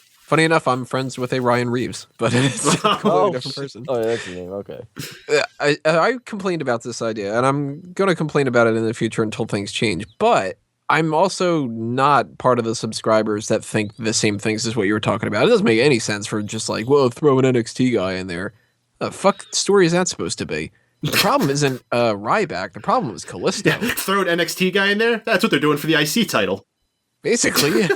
Funny enough, I'm friends with a Ryan Reeves, but it's a completely different person. Oh, yeah, that's your name. Okay. I complained about this idea, and I'm going to complain about it in the future until things change. But I'm also not part of the subscribers that think the same things as what you were talking about. It doesn't make any sense for just like, well, throw an NXT guy in there. Fuck story is that supposed to be? The problem isn't Ryback. The problem is Kalisto. Yeah, throw an NXT guy in there? That's what they're doing for the IC title. Basically, yeah.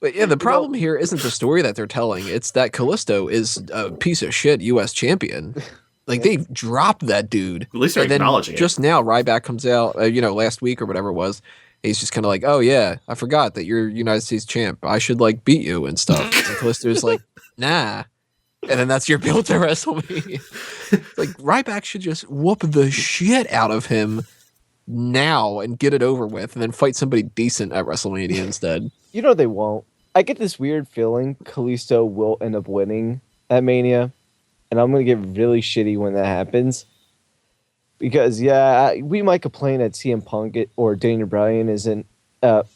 But yeah, the problem here isn't the story that they're telling. It's that Kalisto is a piece of shit U.S. champion. Like, they dropped that dude. At least they're acknowledging it. Just now, Ryback comes out, last week or whatever it was. He's just kind of like, oh, yeah, I forgot that you're United States champ. I should, beat you and stuff. And Kalisto's like, nah. And then that's your build to WrestleMania. Like, Ryback should just whoop the shit out of him now and get it over with and then fight somebody decent at WrestleMania instead. They won't. I get this weird feeling Kalisto will end up winning at Mania, and I'm going to get really shitty when that happens. Because, we might complain that CM Punk or Daniel Bryan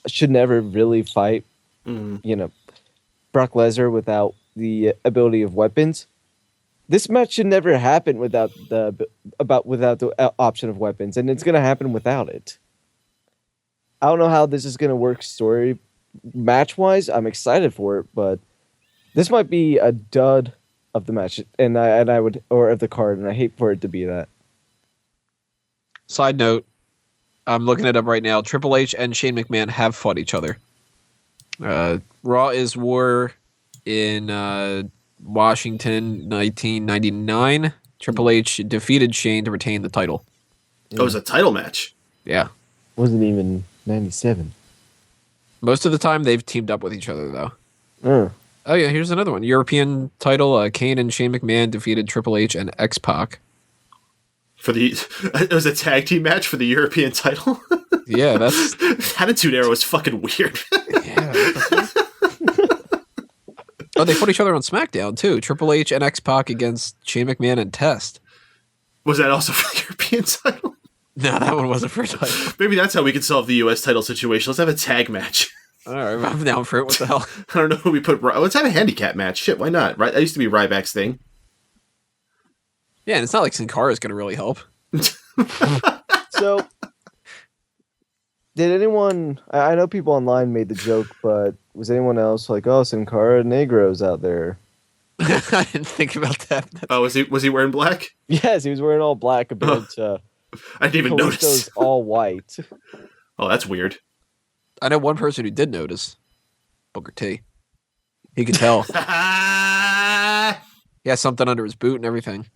should never really fight, Brock Lesnar without the ability of weapons. This match should never happen without the option of weapons, and it's going to happen without it. I don't know how this is going to work story match-wise. I'm excited for it, but this might be a dud of the match, or of the card, and I hate for it to be that. Side note, I'm looking it up right now. Triple H and Shane McMahon have fought each other. Raw is War in Washington, 1999. Triple H defeated Shane to retain the title. Oh, it was a title match? Yeah. Wasn't even 97. Most of the time, they've teamed up with each other, though. Oh, yeah, here's another one. European title, Kane and Shane McMahon defeated Triple H and X-Pac. It was a tag team match for the European title? Yeah, that's... Attitude Era was fucking weird. Yeah, oh, they fought each other on SmackDown, too. Triple H and X-Pac against Shane McMahon and Test. Was that also for the European title? No, that one wasn't for a title. Maybe that's how we can solve the U.S. title situation. Let's have a tag match. All right, I'm down for it. What the hell? I don't know who we put. Let's have a handicap match. Shit, why not? Right? That used to be Ryback's thing. Yeah, and it's not like Sin Cara is going to really help. So, did anyone? I know people online made the joke, but was anyone else like, "Oh, Sin Cara Negro's out there"? I didn't think about that. Oh, was he wearing black? Yes, he was wearing all black compared to I didn't even notice. all white. Oh, that's weird. I know one person who did notice. Booker T. He could tell. He has something under his boot and everything.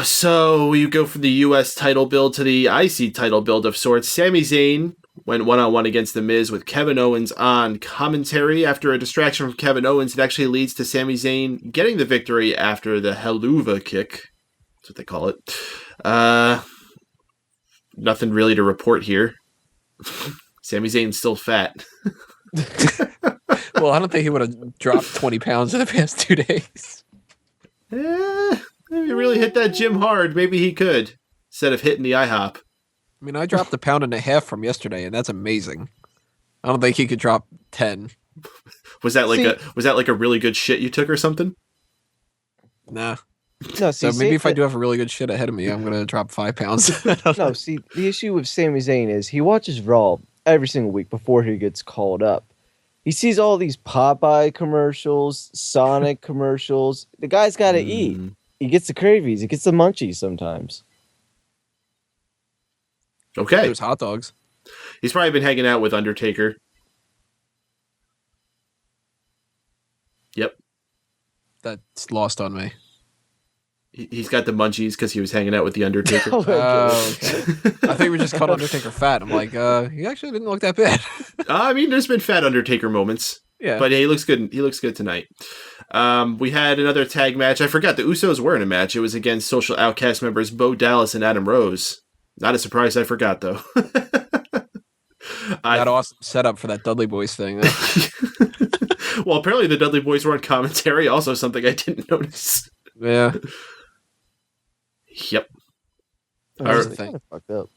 So you go from the U.S. title build to the IC title build of sorts. Sami Zayn went one-on-one against The Miz with Kevin Owens on commentary. After a distraction from Kevin Owens, it actually leads to Sami Zayn getting the victory after the Helluva kick. That's what they call it. Nothing really to report here. Sami Zayn's still fat. Well, I don't think he would have dropped 20 pounds in the past 2 days. If he really hit that gym hard, maybe he could, instead of hitting the IHOP. I mean, I dropped 1.5 pounds from yesterday, and that's amazing. I don't think he could drop 10. Was that like a really good shit you took or something? Nah. No, So maybe if I do have a really good shit ahead of me, I'm going to drop 5 pounds. No, see, the issue with Sami Zayn is he watches Raw every single week before he gets called up. He sees all these Popeye commercials, Sonic commercials. The guy's got to eat. He gets the cravies. He gets the munchies sometimes. Okay. There's hot dogs. He's probably been hanging out with Undertaker. Yep. That's lost on me. He's got the munchies because he was hanging out with the Undertaker. Okay. I think we just called Undertaker fat. I'm like, he actually didn't look that bad. I mean, there's been fat Undertaker moments. Yeah. But yeah, he looks good. He looks good tonight. We had another tag match. I forgot the Usos were in a match. It was against Social Outcast members Bo Dallas and Adam Rose. Not a surprise. I forgot though. That awesome setup for that Dudley Boys thing. Well, apparently the Dudley Boys were on commentary. Also, something I didn't notice. Yeah. Yep. Kind of fucked up.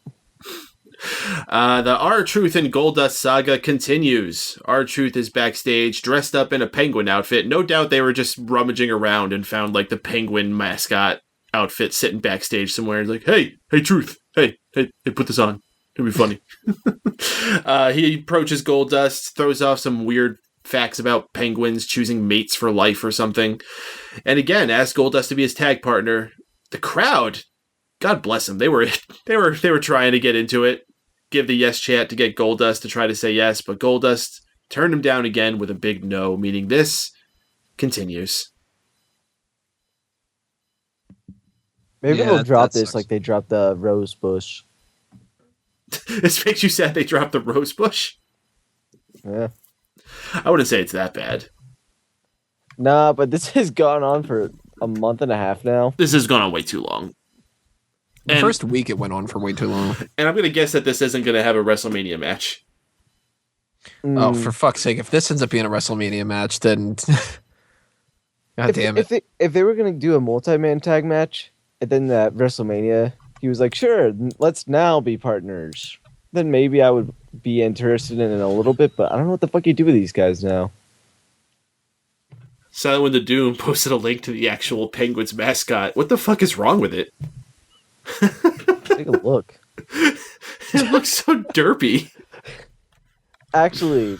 The R-Truth and Goldust saga continues. R-Truth is backstage, dressed up in a penguin outfit. No doubt they were just rummaging around and found like the penguin mascot outfit sitting backstage somewhere. Like, hey, Truth, hey, put this on. It'll be funny. He approaches Goldust, throws off some weird facts about penguins choosing mates for life or something, and again asks Goldust to be his tag partner. The crowd, God bless them, they were trying to get into it, give the yes chant to get Goldust to try to say yes, but Goldust turned him down again with a big no, meaning this continues. Maybe they'll drop this like they dropped the rose bush. This makes you sad they dropped the rose bush? Yeah. I wouldn't say it's that bad. Nah, but this has gone on for a month and a half now. This has gone on way too long. The first week it went on for way too long. And I'm going to guess that this isn't going to have a WrestleMania match. Oh, for fuck's sake. If this ends up being a WrestleMania match, then... God damn it. If they were going to do a multi-man tag match, and then at WrestleMania, he was like, sure, let's now be partners. Then maybe I would be interested in it a little bit, but I don't know what the fuck you do with these guys now. Silent When the Doom posted a link to the actual Penguins mascot. What the fuck is wrong with it? Take a look. It looks so derpy. Actually,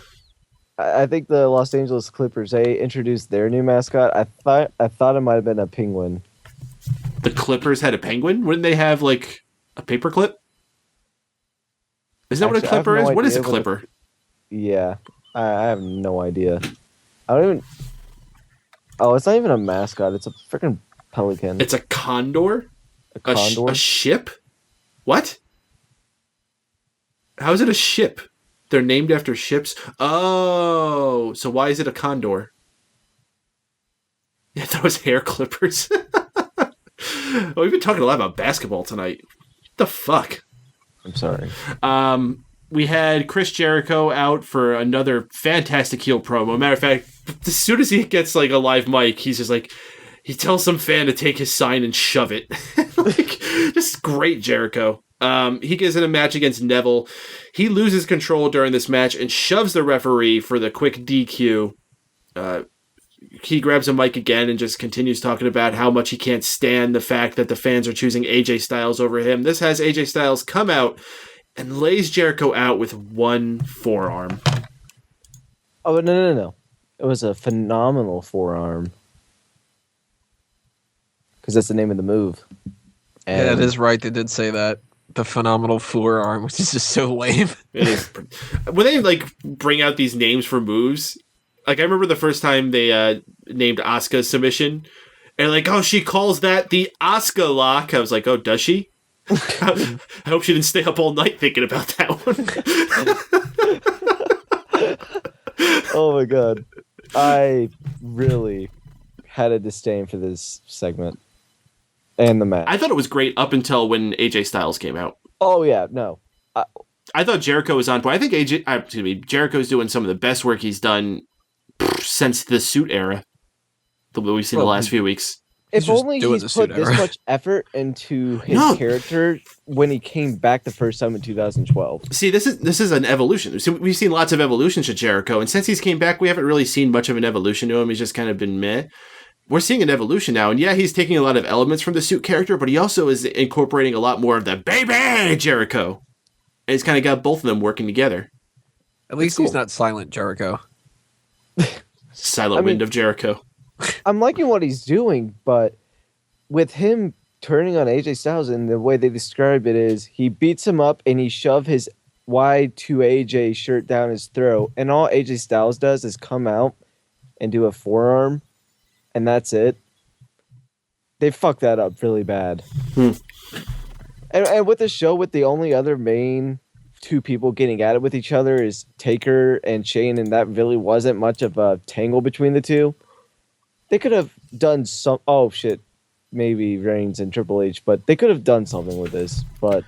I think the Los Angeles Clippers, they introduced their new mascot. I thought it might have been a penguin. The Clippers had a penguin? Wouldn't they have, like, a paperclip? Isn't that what a clipper is? What is a clipper? Yeah, I have no idea. I don't even... Oh, it's not even a mascot. It's a freaking pelican. It's a condor? A condor? A ship? What? How is it a ship? They're named after ships? Oh, so why is it a condor? Yeah, that was hair clippers. Oh, we've been talking a lot about basketball tonight. What the fuck? I'm sorry. We had Chris Jericho out for another fantastic heel promo. Matter of fact, as soon as he gets like a live mic, he's just like, he tells some fan to take his sign and shove it. Like, just great Jericho. He gets in a match against Neville. He loses control during this match and shoves the referee for the quick DQ. he grabs a mic again and just continues talking about how much he can't stand the fact that the fans are choosing AJ Styles over him. This has AJ Styles come out and lays Jericho out with one forearm. Oh, no. It was a phenomenal forearm. Because that's the name of the move. And yeah, that is right. They did say that. The phenomenal forearm, which is just so lame. It is. When they bring out these names for moves, I remember the first time they named Asuka's submission, and oh, she calls that the Asuka lock. I was like, oh, does she? I hope she didn't stay up all night thinking about that one. Oh my god, I really had a disdain for this segment. And the match. I thought it was great up until when AJ Styles came out. Oh yeah, no. I thought Jericho was on point. I think Jericho's doing some of the best work he's done since the Suit era that we've seen the last few weeks. If only he's put this much effort into his character when he came back the first time in 2012. See, this is an evolution. So we've seen lots of evolutions to Jericho, and since he's came back, we haven't really seen much of an evolution to him. He's just kind of been meh. We're seeing an evolution now, and yeah, he's taking a lot of elements from the Suit character, but he also is incorporating a lot more of the baby Jericho. And he's kind of got both of them working together. At least he's not Silent Jericho. Silent Wind of Jericho. I'm liking what he's doing, but with him turning on AJ Styles, and the way they describe it is he beats him up and he shoved his Y2AJ shirt down his throat, and all AJ Styles does is come out and do a forearm. And that's it. They fucked that up really bad. And with the show, with the only other main two people getting at it with each other is Taker and Shane, and that really wasn't much of a tangle between the two. They could have done some... Oh, shit. Maybe Reigns and Triple H, but they could have done something with this. But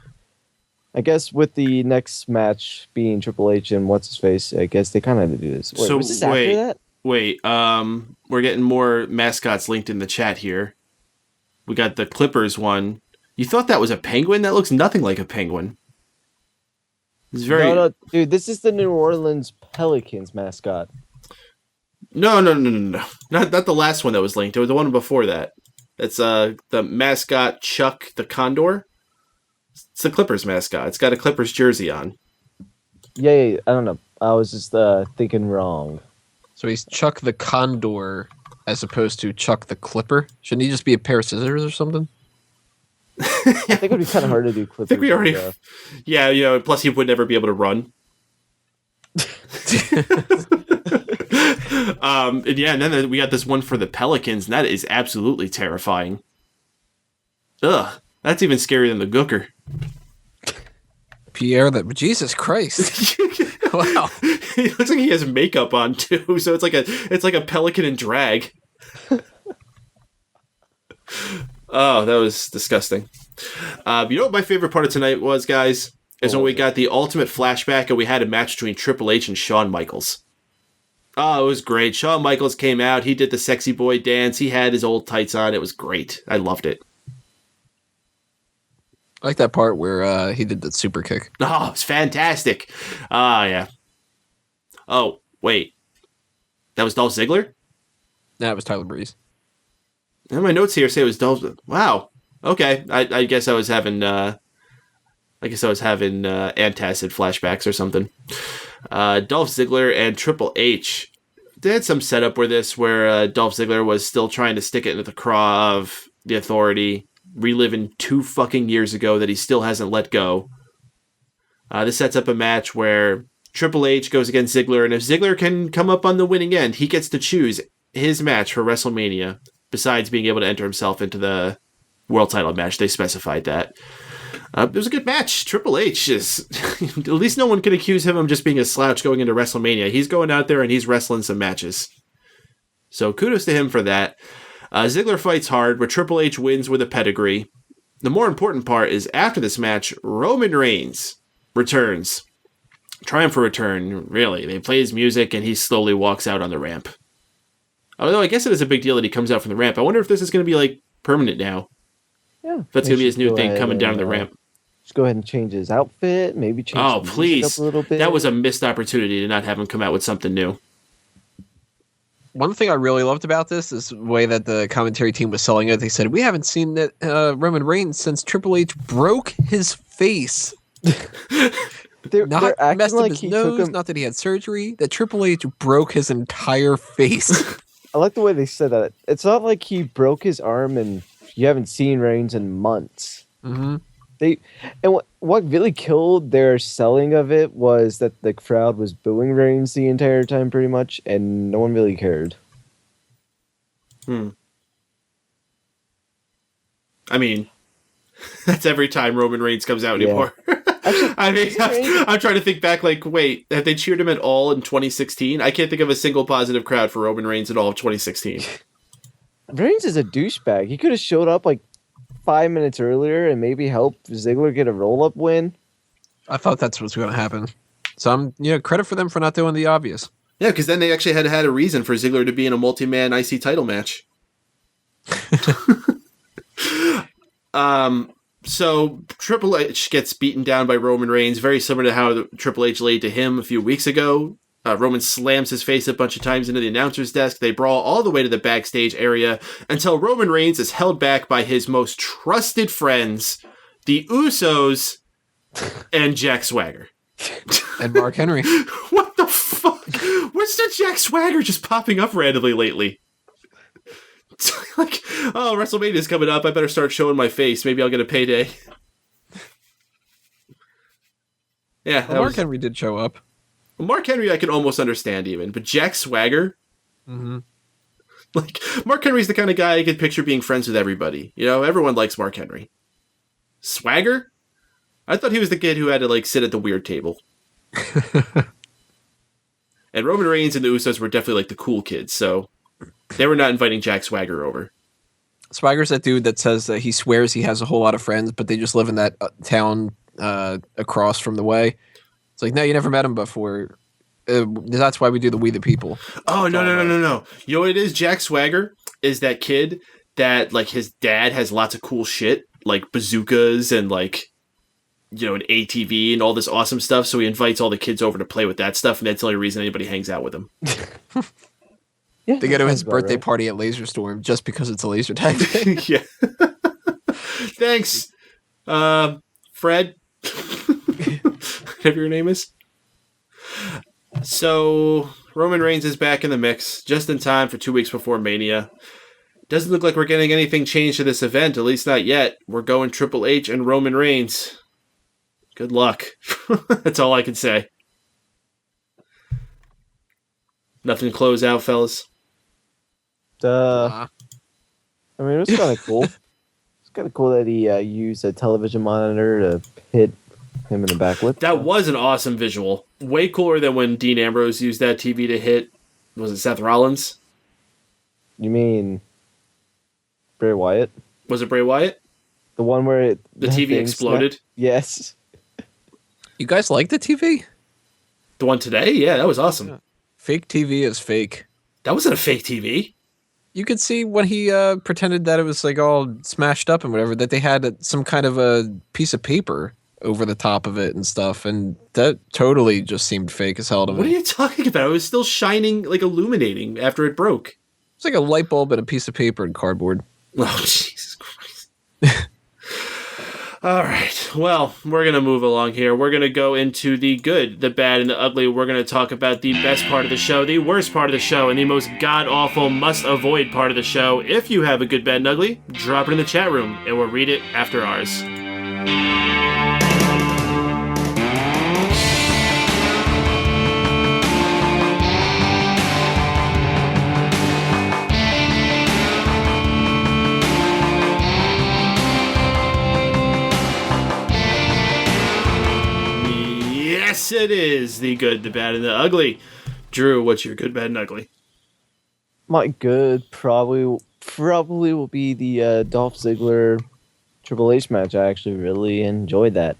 I guess with the next match being Triple H and What's-His-Face, I guess they kind of had to do this. Wait, was this after that? Wait, we're getting more mascots linked in the chat here. We got the Clippers one. You thought that was a penguin? That looks nothing like a penguin. It's very... No, dude, this is the New Orleans Pelicans mascot. No. Not the last one that was linked. It was the one before that. That's the mascot Chuck the Condor. It's the Clippers mascot. It's got a Clippers jersey on. Yeah, I don't know. I was just thinking wrong. So he's Chuck the Condor as opposed to Chuck the Clipper? Shouldn't he just be a pair of scissors or something? I think it would be kind of hard to do Clippers. I think we already... Yeah, plus he would never be able to run. And then we got this one for the Pelicans, and that is absolutely terrifying. Ugh, that's even scarier than the Gooker. Pierre, Jesus Christ. Wow. He looks like he has makeup on too, so it's like a pelican in drag. Oh, that was disgusting. You know what my favorite part of tonight was, guys? Is when we got the ultimate flashback and we had a match between Triple H and Shawn Michaels. Oh, it was great. Shawn Michaels came out. He did the sexy boy dance. He had his old tights on. It was great. I loved it. I like that part where he did the super kick. Oh, it was fantastic. Yeah. Oh, wait. That was Dolph Ziggler? That was Tyler Breeze. And my notes here say it was Dolph. Wow. Okay. I guess I was having antacid flashbacks or something. Dolph Ziggler and Triple H. They had some setup where Dolph Ziggler was still trying to stick it into the craw of the Authority, reliving 2 fucking years ago that he still hasn't let go. This sets up a match where Triple H goes against Ziggler, and if Ziggler can come up on the winning end, he gets to choose his match for WrestleMania, besides being able to enter himself into the world title match. They specified that. It was a good match. Triple H is... at least no one can accuse him of just being a slouch going into WrestleMania. He's going out there and he's wrestling some matches. So kudos to him for that. Ziggler fights hard, but Triple H wins with a pedigree. The more important part is after this match, Roman Reigns returns. Triumphant return, really. They play his music and he slowly walks out on the ramp. Although I guess it is a big deal that he comes out from the ramp. I wonder if this is going to be permanent now. Yeah. If that's going to be his new thing coming down the ramp. Just go ahead and change his outfit, maybe change the music up a little bit. That was a missed opportunity to not have him come out with something new. One thing I really loved about this is the way that the commentary team was selling it. They said, we haven't seen that Roman Reigns since Triple H broke his face. They're messed like up his nose, not that he had surgery, that Triple H broke his entire face. I like the way they said that. It's not like he broke his arm and you haven't seen Reigns in months. Mm-hmm. What really killed their selling of it was that the crowd was booing Reigns the entire time, pretty much, and no one really cared. I mean, that's every time Roman Reigns comes out anymore. Actually, I mean, I'm trying to think back, like, wait, have they cheered him at all in 2016? I can't think of a single positive crowd for Roman Reigns at all of 2016. Reigns is a douchebag. He could have showed up like 5 minutes earlier and maybe helped Ziggler get a roll-up win. I thought that's what's going to happen. So I'm, credit for them for not doing the obvious. Yeah, because then they actually had a reason for Ziggler to be in a multi-man IC title match. So Triple H gets beaten down by Roman Reigns, very similar to how Triple H laid to him a few weeks ago. Roman slams his face a bunch of times into the announcer's desk. They brawl all the way to the backstage area until Roman Reigns is held back by his most trusted friends, the Usos and Jack Swagger. And Mark Henry. What the fuck? What's the Jack Swagger just popping up randomly lately? It's like, oh, WrestleMania's coming up. I better start showing my face. Maybe I'll get a payday. Yeah, Mark Henry did show up. Mark Henry I can almost understand even, but Jack Swagger? Mm-hmm. Like, Mark Henry's the kind of guy I could picture being friends with everybody. Everyone likes Mark Henry. Swagger? I thought he was the kid who had to, like, sit at the weird table. And Roman Reigns and the Usos were definitely, like, the cool kids, so they were not inviting Jack Swagger over. Swagger's that dude that says that he swears he has a whole lot of friends, but they just live in that town across from the way. It's like, no, you never met him before. That's why we do the We the People. Oh, no. You know what it is? Jack Swagger is that kid that, like, his dad has lots of cool shit, like bazookas and, like, an ATV and all this awesome stuff. So he invites all the kids over to play with that stuff, and that's the only reason anybody hangs out with him. Yeah, they go to his birthday party at Laser Storm just because it's a laser tag thing. Yeah. Thanks, Fred. Whatever your name is. So Roman Reigns is back in the mix just in time for 2 weeks before Mania. Doesn't look like we're getting anything changed to this event, at least not yet. We're going Triple H and Roman Reigns. Good luck. That's all I can say. Nothing to close out, fellas. I mean, it was kind of cool. It's kind of cool that he used a television monitor to hit him in the back with. That was an awesome visual. Way cooler than when Dean Ambrose used that TV to hit, was it Seth Rollins? You mean Bray Wyatt? Was it Bray Wyatt? The one where the TV exploded? Yes. You guys like the TV? The one today? Yeah, that was awesome. Yeah. Fake TV is fake. That wasn't a fake TV. You could see when he pretended that it was like all smashed up and whatever, that they had some kind of a piece of paper over the top of it and stuff, and that totally just seemed fake as hell to me. What are you talking about? It was still shining, like illuminating after it broke. It's like a light bulb and a piece of paper and cardboard. Oh, Jesus Christ. All right. Well, we're going to move along here. We're going to go into the good, the bad, and the ugly. We're going to talk about the best part of the show, the worst part of the show, and the most god-awful, must-avoid part of the show. If you have a good, bad, and ugly, drop it in the chat room, and we'll read it after ours. Yes, it is the good, the bad, and the ugly. Drew, what's your good, bad, and ugly? My good probably will be the Dolph Ziggler Triple H match. I actually really enjoyed that.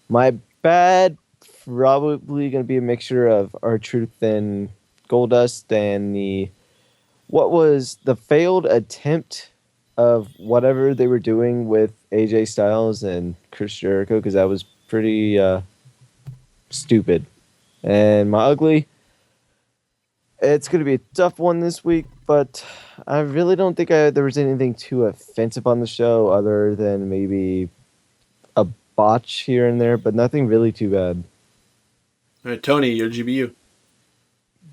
My bad probably going to be a mixture of R-Truth and Goldust and what was the failed attempt of whatever they were doing with AJ Styles and Chris Jericho, because that was pretty stupid. And my ugly, It's going to be a tough one this week, but I really don't think there was anything too offensive on the show other than maybe a botch here and there, but nothing really too bad. All right, Tony, your GBU.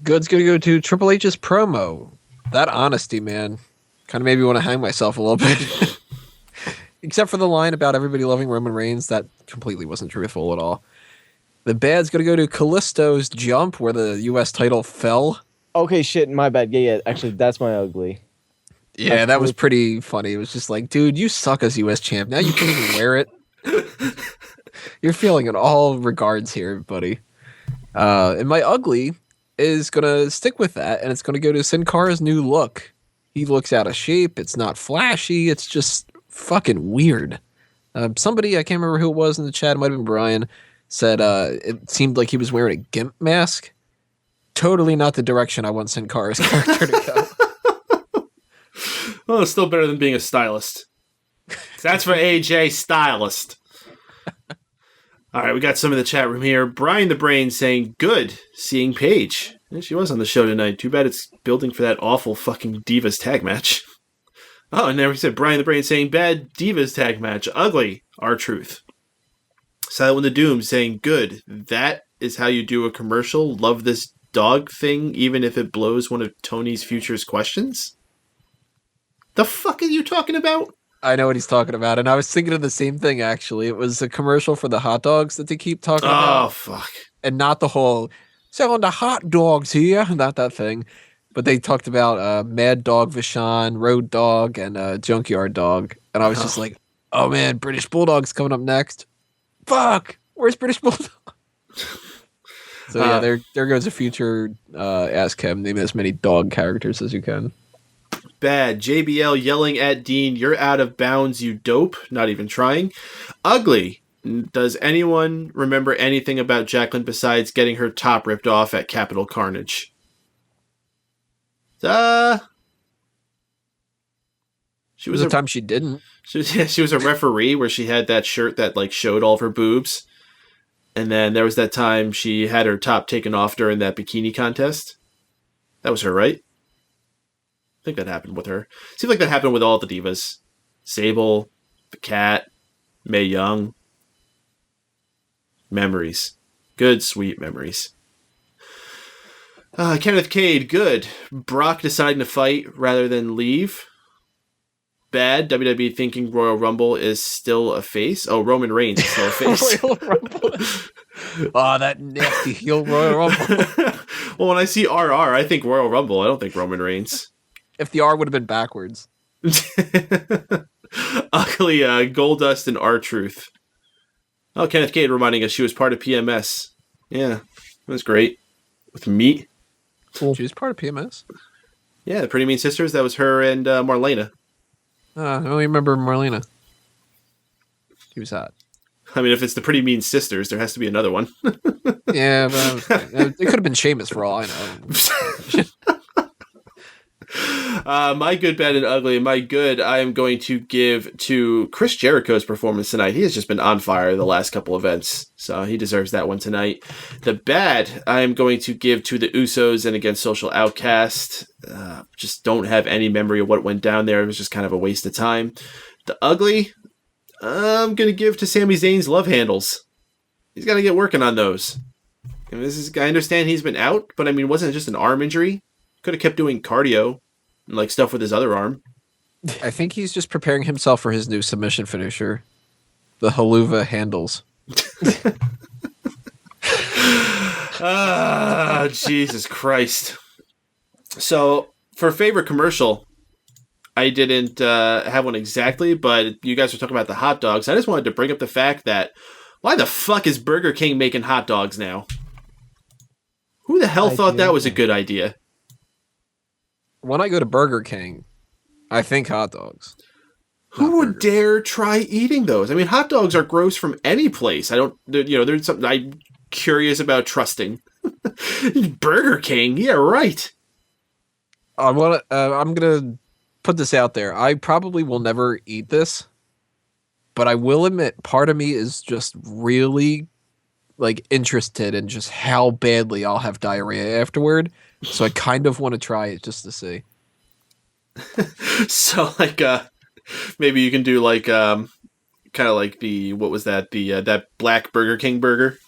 Good's going to go to Triple H's promo. That honesty, man, kind of made me want to hang myself a little bit. Except for the line about everybody loving Roman Reigns, that completely wasn't truthful at all. The bad's going to go to Kalisto's jump where the U.S. title fell. Okay, shit, my bad. Yeah, actually, that's my ugly. Yeah, that was pretty funny. It was just like, dude, you suck as U.S. champ. Now you can't even wear it. You're failing in all regards here, buddy. And my ugly is going to stick with that, and it's going to go to Sin Cara's new look. He looks out of shape. It's not flashy. It's just fucking weird. Somebody, I can't remember who it was in the chat, it might have been Brian, said it seemed like he was wearing a GIMP mask. Totally not the direction I want Sin Cara's character to go. Well, it's still better than being a stylist. That's for AJ, stylist. All right, we got some in the chat room here. Brian the Brain saying, good seeing Paige. Yeah, she was on the show tonight. Too bad it's building for that awful fucking Divas tag match. Oh, and then we said Brian the Brain saying, bad Divas tag match. Ugly. R-Truth. Silent One the Doom saying, good. That is how you do a commercial. Love this dog thing, even if it blows one of Tony's Future's questions? The fuck are you talking about? I know what he's talking about, and I was thinking of the same thing, actually. It was a commercial for the hot dogs that they keep talking about. Oh, fuck. And not the whole, selling the hot dogs here, not that thing. But they talked about Mad Dog Vachon, Road Dog, and Junkyard Dog. And I was just like, oh man, British Bulldog's coming up next. Fuck! Where's British Bulldog? So yeah, there goes a future Ask Him. Name as many dog characters as you can. Bad. JBL yelling at Dean, you're out of bounds, you dope. Not even trying. Ugly. Does anyone remember anything about Jacqueline besides getting her top ripped off at Capital Carnage? She was the time she didn't. She was a referee where she had that shirt that like showed all of her boobs. And then there was that time she had her top taken off during that bikini contest. That was her, right? I think that happened with her. Seems like that happened with all the divas. Sable, the Cat, Mae Young. Memories. Good, sweet memories. Kenneth Cade, good. Brock deciding to fight rather than leave. Bad. WWE thinking Royal Rumble is still a face. Oh, Roman Reigns is still a face. Royal Rumble. Oh, that nasty heel Royal Rumble. Well, when I see RR, I think Royal Rumble. I don't think Roman Reigns. If the R would have been backwards. Ugly Goldust and R-Truth. Oh, Kenneth Cade reminding us she was part of PMS. Yeah, that was great. With Meat. Cool. She was part of PMS? Yeah, the Pretty Mean Sisters. That was her and Marlena. I only remember Marlena. She was hot. I mean, if it's the Pretty Mean Sisters, there has to be another one. Yeah, but it could have been Sheamus for all I know. My good, bad, and ugly. My good, I am going to give to Chris Jericho's performance tonight. He has just been on fire the last couple events, so he deserves that one tonight. The bad, I am going to give to the Usos and against Social Outcast. Just don't have any memory of what went down there. It was just kind of a waste of time. The ugly, I'm going to give to Sami Zayn's love handles. He's got to get working on those. And I understand he's been out, but I mean, wasn't it just an arm injury? Could have kept doing cardio and like stuff with his other arm. I think he's just preparing himself for his new submission finisher, the Haluva handles. Jesus Christ. So for favorite commercial, I didn't have one exactly, but you guys were talking about the hot dogs. I just wanted to bring up the fact that why the fuck is Burger King making hot dogs now? Who the hell thought that was a good idea? When I go to Burger King, I think hot dogs. Who would dare try eating those? I mean, hot dogs are gross from any place. There's something I'm curious about trusting. Burger King, yeah, right. I'm gonna put this out there. I probably will never eat this, but I will admit, part of me is just really like interested in just how badly I'll have diarrhea afterward. So I kind of want to try it just to see. So like maybe you can do like kind of like what was that? That black Burger King burger.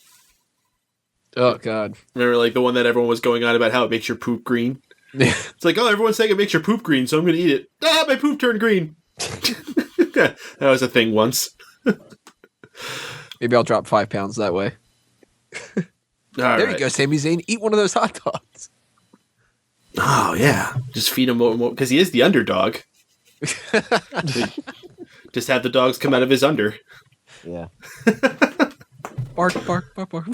Oh God! Remember, like the one that everyone was going on about how it makes your poop green. It's like, oh, everyone's saying it makes your poop green, so I'm going to eat it. Ah, my poop turned green. That was a thing once. Maybe I'll drop 5 pounds that way. There you go, Sami Zayn. Eat one of those hot dogs. Oh yeah, just feed him more because he is the underdog. Just have the dogs come out of his under. Yeah. Bark, bark, bark, bark.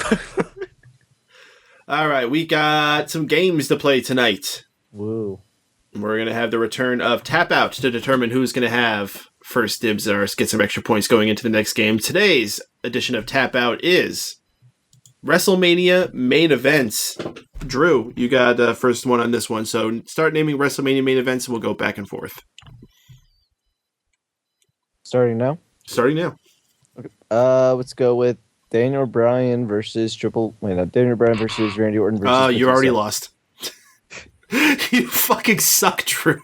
All right, we got some games to play tonight. Woo. We're going to have the return of Tap Out to determine who's going to have first dibs or get some extra points going into the next game. Today's edition of Tap Out is WrestleMania main events. Drew, you got the first one on this one. So start naming WrestleMania main events and we'll go back and forth. Starting now? Starting now. Okay. Let's go with Daniel Bryan versus Daniel Bryan versus Randy Orton versus you already lost. You fucking suck, Drew.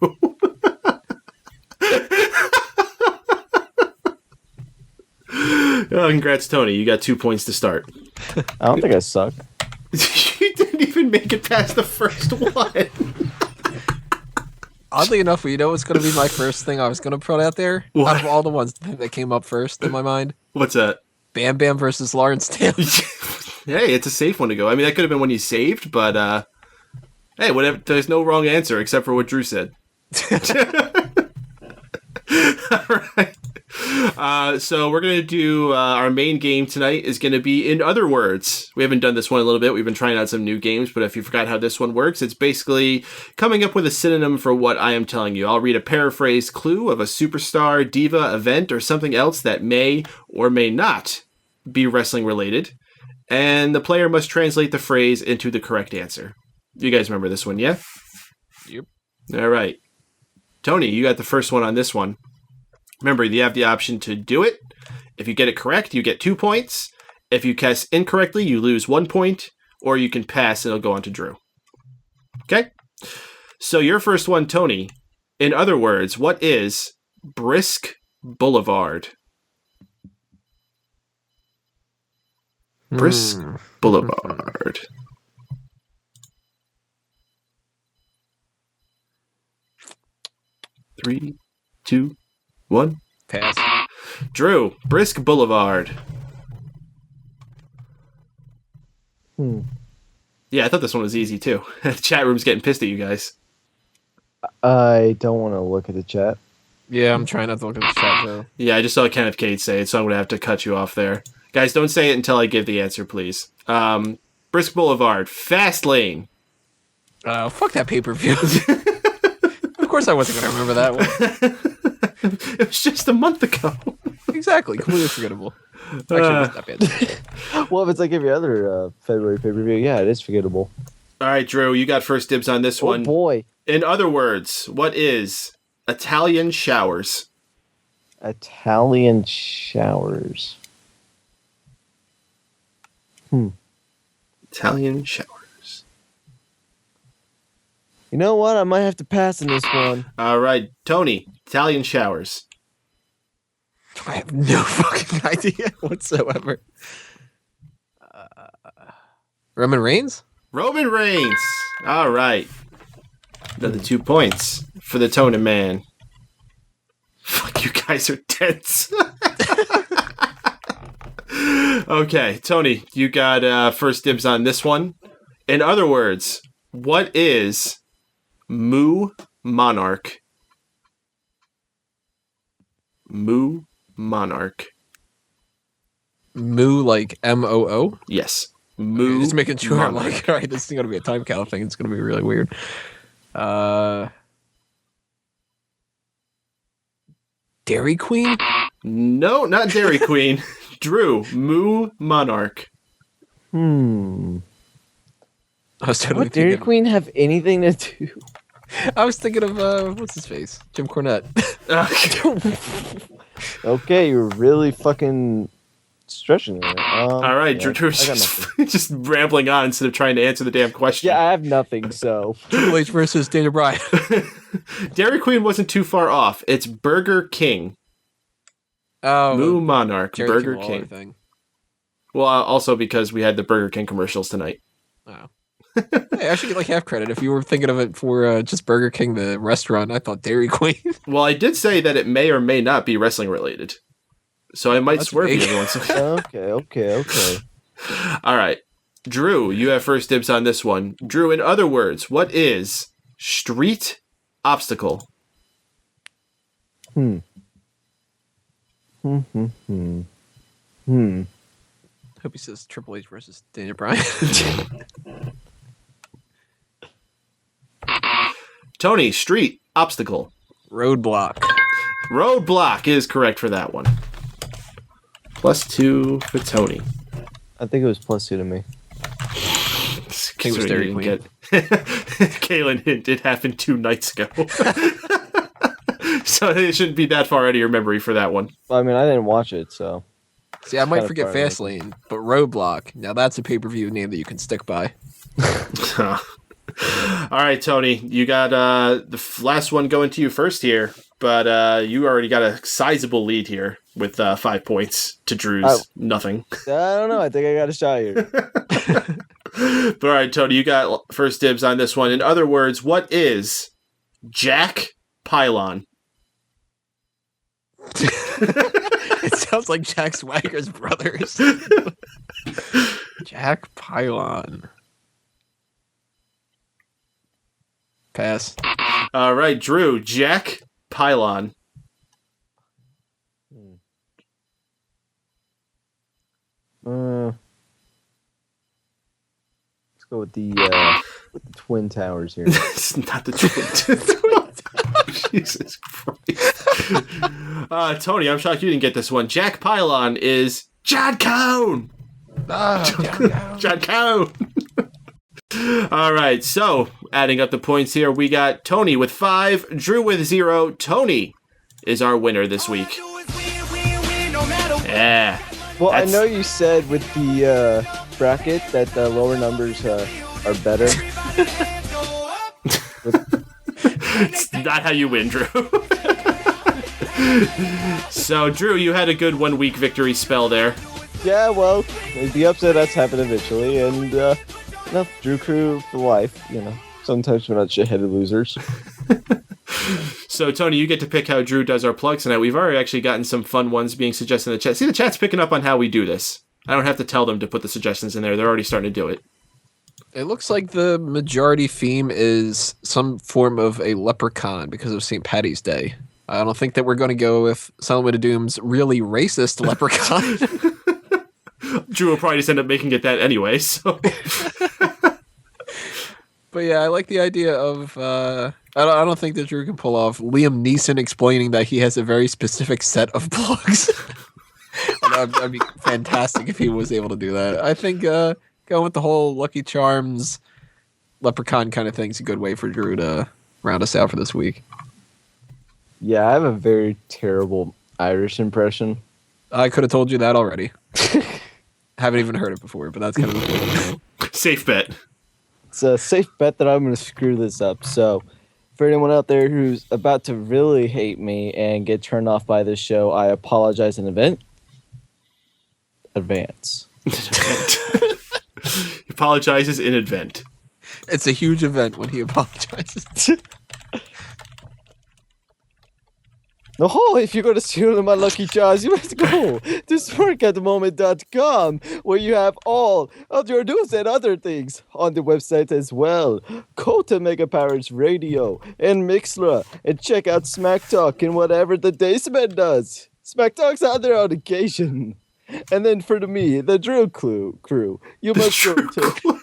Oh, congrats, Tony. You got 2 points to start. I don't think I suck. You didn't even make it past the first one. Oddly enough, you know what's going to be my first thing I was going to put out there? What? Out of all the ones that came up first in my mind? What's that? Bam Bam versus Lawrence Taylor. Hey, it's a safe one to go. I mean, that could have been one you saved, but hey, whatever. There's no wrong answer except for what Drew said. All right. So we're going to do our main game tonight is going to be In Other Words. We haven't done this one a little bit. We've been trying out some new games, but if you forgot how this one works, it's basically coming up with a synonym for what I am telling you. I'll read a paraphrase clue of a superstar, diva, event, or something else that may or may not be wrestling related, and the player must translate the phrase into the correct answer. You guys remember this one, yeah? Yep. All right. Tony, you got the first one on this one. Remember, you have the option to do it. If you get it correct, you get 2 points. If you guess incorrectly, you lose 1 point, or you can pass and it'll go on to Drew. Okay? So your first one, Tony. In other words, what is Brisk Boulevard? Brisk Boulevard. Three, 2, 1. Pass. Drew, Brisk Boulevard. Yeah, I thought this one was easy too. The chat room's getting pissed at you guys. I don't want to look at the chat. Yeah, I'm trying not to look at the chat though. Yeah, I just saw Kenneth Cade say it, so I'm going to have to cut you off there. Guys, don't say it until I give the answer, please. Brisk Boulevard, Fast Lane. Fuck that pay-per-view. Of course I wasn't going to remember that one. It was just a month ago. Exactly, completely forgettable. Actually, it wasn't that bad. Well, if it's like every other February pay-per-view, yeah, it is forgettable. All right, Drew, you got first dibs on this one. Oh, boy. In other words, what is Italian showers? Italian showers. Italian showers. You know what? I might have to pass in this one. All right, Tony, Italian showers. I have no fucking idea whatsoever. Roman Reigns? Roman Reigns. All right. Another 2 points for the Tony Man. Fuck, you guys are tense. Okay, Tony, you got first dibs on this one. In other words, what is Moo Monarch? Moo Monarch. Moo, like M-O-O? Yes. Moo. Just making sure Monarch. I'm like, all right, this is going to be a time count thing. It's going to be really weird. Dairy Queen? No, not Dairy Queen. Drew, Moo Monarch. I was totally Would Dairy thinking, Queen have anything to do? I was thinking of, what's his face? Jim Cornette. Okay, you're really fucking stretching it. All right, yeah, Drew's just rambling on instead of trying to answer the damn question. Yeah, I have nothing, so. Triple H versus Daniel Bryan. Dairy Queen wasn't too far off. It's Burger King. Oh, Moo Monarch, Jerry Burger Waller King. Thing. Well, also because we had the Burger King commercials tonight. Oh. Hey, I should get like half credit if you were thinking of it for just Burger King, the restaurant. I thought Dairy Queen. Well, I did say that it may or may not be wrestling related. So I might swerve you every once in a while. Okay. All right. Drew, you have first dibs on this one. Drew, in other words, what is street obstacle? Hope he says Triple H versus Daniel Bryan. Tony, street obstacle. Roadblock. Roadblock is correct for that one. +2 for Tony. I think it was +2 to me. I think it was Dairy Queen. Kaylin hint, it happened 2 nights ago. So it shouldn't be that far out of your memory for that one. Well, I mean, I didn't watch it, so. See, I might forget Fastlane, but Roadblock, now that's a pay-per-view name that you can stick by. All right, Tony, you got the last one going to you first here, but you already got a sizable lead here with 5 points to Drew's nothing. I don't know. I think I got a shot here. But all right, Tony, you got first dibs on this one. In other words, what is Jack Pylon? It sounds like Jack Swagger's brothers. Jack Pylon. Pass. All right, Drew, Jack Pylon. Let's go with the Twin Towers here. It's not the Twin Towers. Jesus Christ. Tony, I'm shocked you didn't get this one. Jack Pylon is John Cone. John Cone. All right, so adding up the points here, we got Tony with 5, Drew with 0. Tony is our winner this week. Yeah. Well, I know you said with the bracket that the lower numbers are better. It's not how you win, Drew. So, Drew, you had a good 1 week victory spell there. Yeah, well, the upset has happened eventually, and Drew Crew for life. Sometimes we're not shitheaded losers. So, Tony, you get to pick how Drew does our plugs tonight. We've already actually gotten some fun ones being suggested in the chat. See, the chat's picking up on how we do this. I don't have to tell them to put the suggestions in there. They're already starting to do it. It looks like the majority theme is some form of a leprechaun because of St. Paddy's Day. I don't think that we're going to go with Silent Way to Doom's really racist leprechaun. Drew will probably just end up making it that anyway, so... But yeah, I like the idea of... I don't think that Drew can pull off Liam Neeson explaining that he has a very specific set of plugs. That'd be fantastic if he was able to do that. I think going with the whole Lucky Charms leprechaun kind of thing is a good way for Drew to round us out for this week. Yeah, I have a very terrible Irish impression. I could have told you that already. Haven't even heard it before, but that's kind of the Safe bet. It's a safe bet that I'm going to screw this up. So, for anyone out there who's about to really hate me and get turned off by this show, I apologize in advance. He apologizes in advance. It's a huge event when he apologizes. Oh, if you're going to steal my Lucky Charms, you must go to smartcatmoment.com, where you have all of your news and other things on the website as well. Go to Mega Powers Radio and Mixlr and check out Smack Talk and whatever the Daceman does. Smack Talk's on there on occasion. And then for me, the Drew Crew, you must go to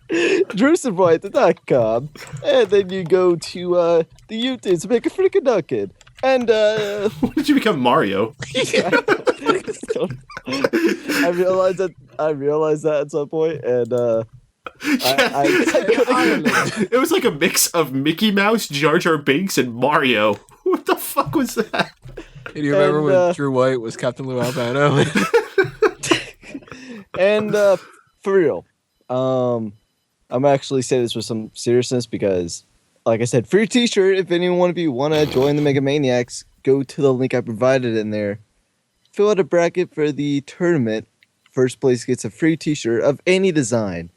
DrewSurvivor.com, and then you go to the YouTube to make a freaking nugget. And when did you become Mario? Yeah. I realized that at some point, and it was like a mix of Mickey Mouse, Jar Jar Binks, and Mario. What the fuck was that? Do you remember when Drew White was Captain Lou Albano? And for real, I'm actually say this with some seriousness because, like I said, free T-shirt. If any one of you want to join the Mega Maniacs, go to the link I provided in there. Fill out a bracket for the tournament. First place gets a free T-shirt of any design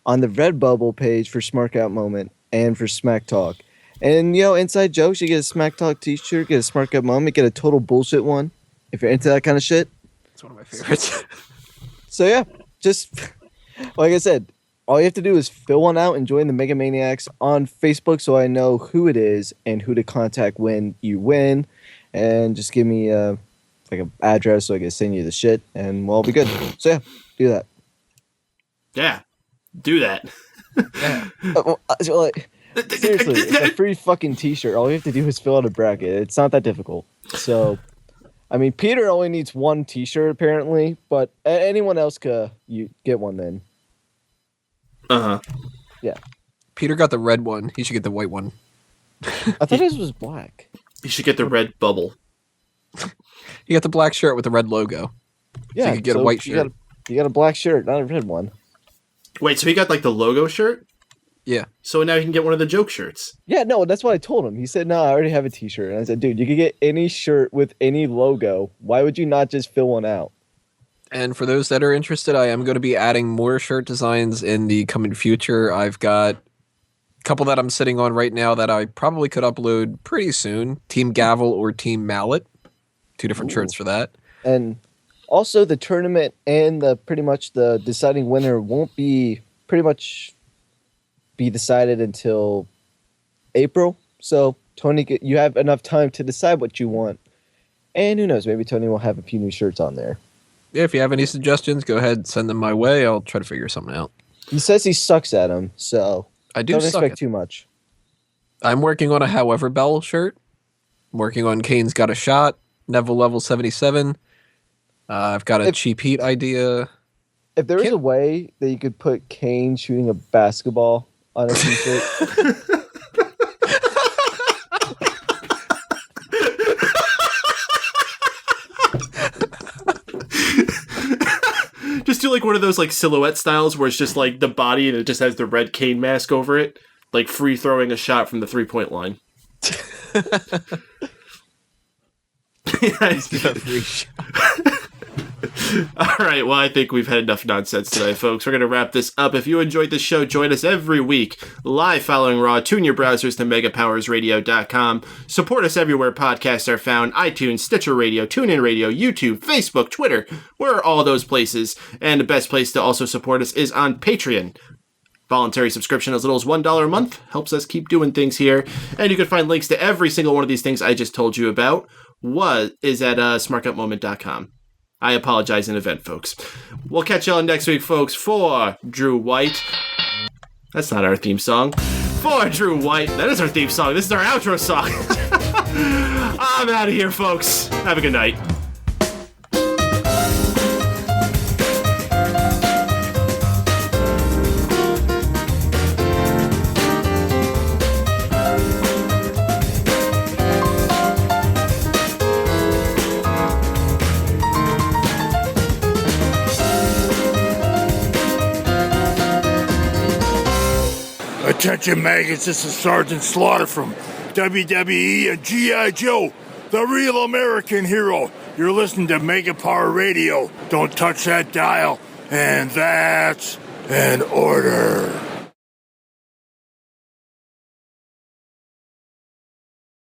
on the Redbubble page for Smark Out Moment and for Smack Talk. And, inside jokes, you get a Smack Talk T-shirt, get a Smark Out Moment, get a Total Bullshit one, if you're into that kind of shit. It's one of my favorites. So, yeah, just, like I said, all you have to do is fill one out and join the Mega Maniacs on Facebook so I know who it is and who to contact when you win. And just give me, an address so I can send you the shit, and we'll all be good. So, yeah, do that. Yeah, do that. Yeah. Seriously, it's a free fucking T-shirt. All you have to do is fill out a bracket. It's not that difficult. So, I mean, Peter only needs one T-shirt apparently, but anyone else could you get one then. Yeah. Peter got the red one. He should get the white one. I thought his was black. You should get the red bubble. You got the black shirt with the red logo. Yeah, so you could get a white shirt. You got a black shirt, not a red one. Wait, so he got like the logo shirt? Yeah. So now he can get one of the joke shirts. Yeah, no, that's what I told him. He said, no, I already have a T-shirt. And I said, dude, you could get any shirt with any logo. Why would you not just fill one out? And for those that are interested, I am going to be adding more shirt designs in the coming future. I've got a couple that I'm sitting on right now that I probably could upload pretty soon. Team Gavel or Team Mallet. 2 different shirts for that. And also the tournament and pretty much the deciding winner won't be pretty much be decided until April. So Tony, you have enough time to decide what you want. And who knows, maybe Tony will have a few new shirts on there. Yeah, if you have any suggestions, go ahead and send them my way. I'll try to figure something out. He says he sucks at them, so I do don't suck expect too much. I'm working on a However Bell shirt. I'm working on Kane's Got a Shot, Neville Level 77. I've got a Cheap Heat idea. If there was a way that you could put Kane shooting a basketball on a T-shirt... Just do like one of those like silhouette styles where it's just like the body and it just has the red Kane mask over it, like free throwing a shot from the 3-point line. All right, well, I think we've had enough nonsense today, folks. We're going to wrap this up. If you enjoyed this show, join us every week live following Raw. Tune your browsers to megapowersradio.com. Support us everywhere podcasts are found: iTunes, Stitcher Radio, TuneIn Radio, YouTube, Facebook, Twitter. We're all those places. And the best place to also support us is on Patreon. Voluntary subscription as little as $1 a month helps us keep doing things here. And you can find links to every single one of these things I just told you about is at smarkoutmoment.com. I apologize in advance, folks. We'll catch y'all next week, folks, for Drew White. That's not our theme song. For Drew White. That is our theme song. This is our outro song. I'm out of here, folks. Have a good night. Attention maggots, this is Sergeant Slaughter from WWE and G.I. Joe, the real American hero. You're listening to Mega Power Radio. Don't touch that dial. And that's an order.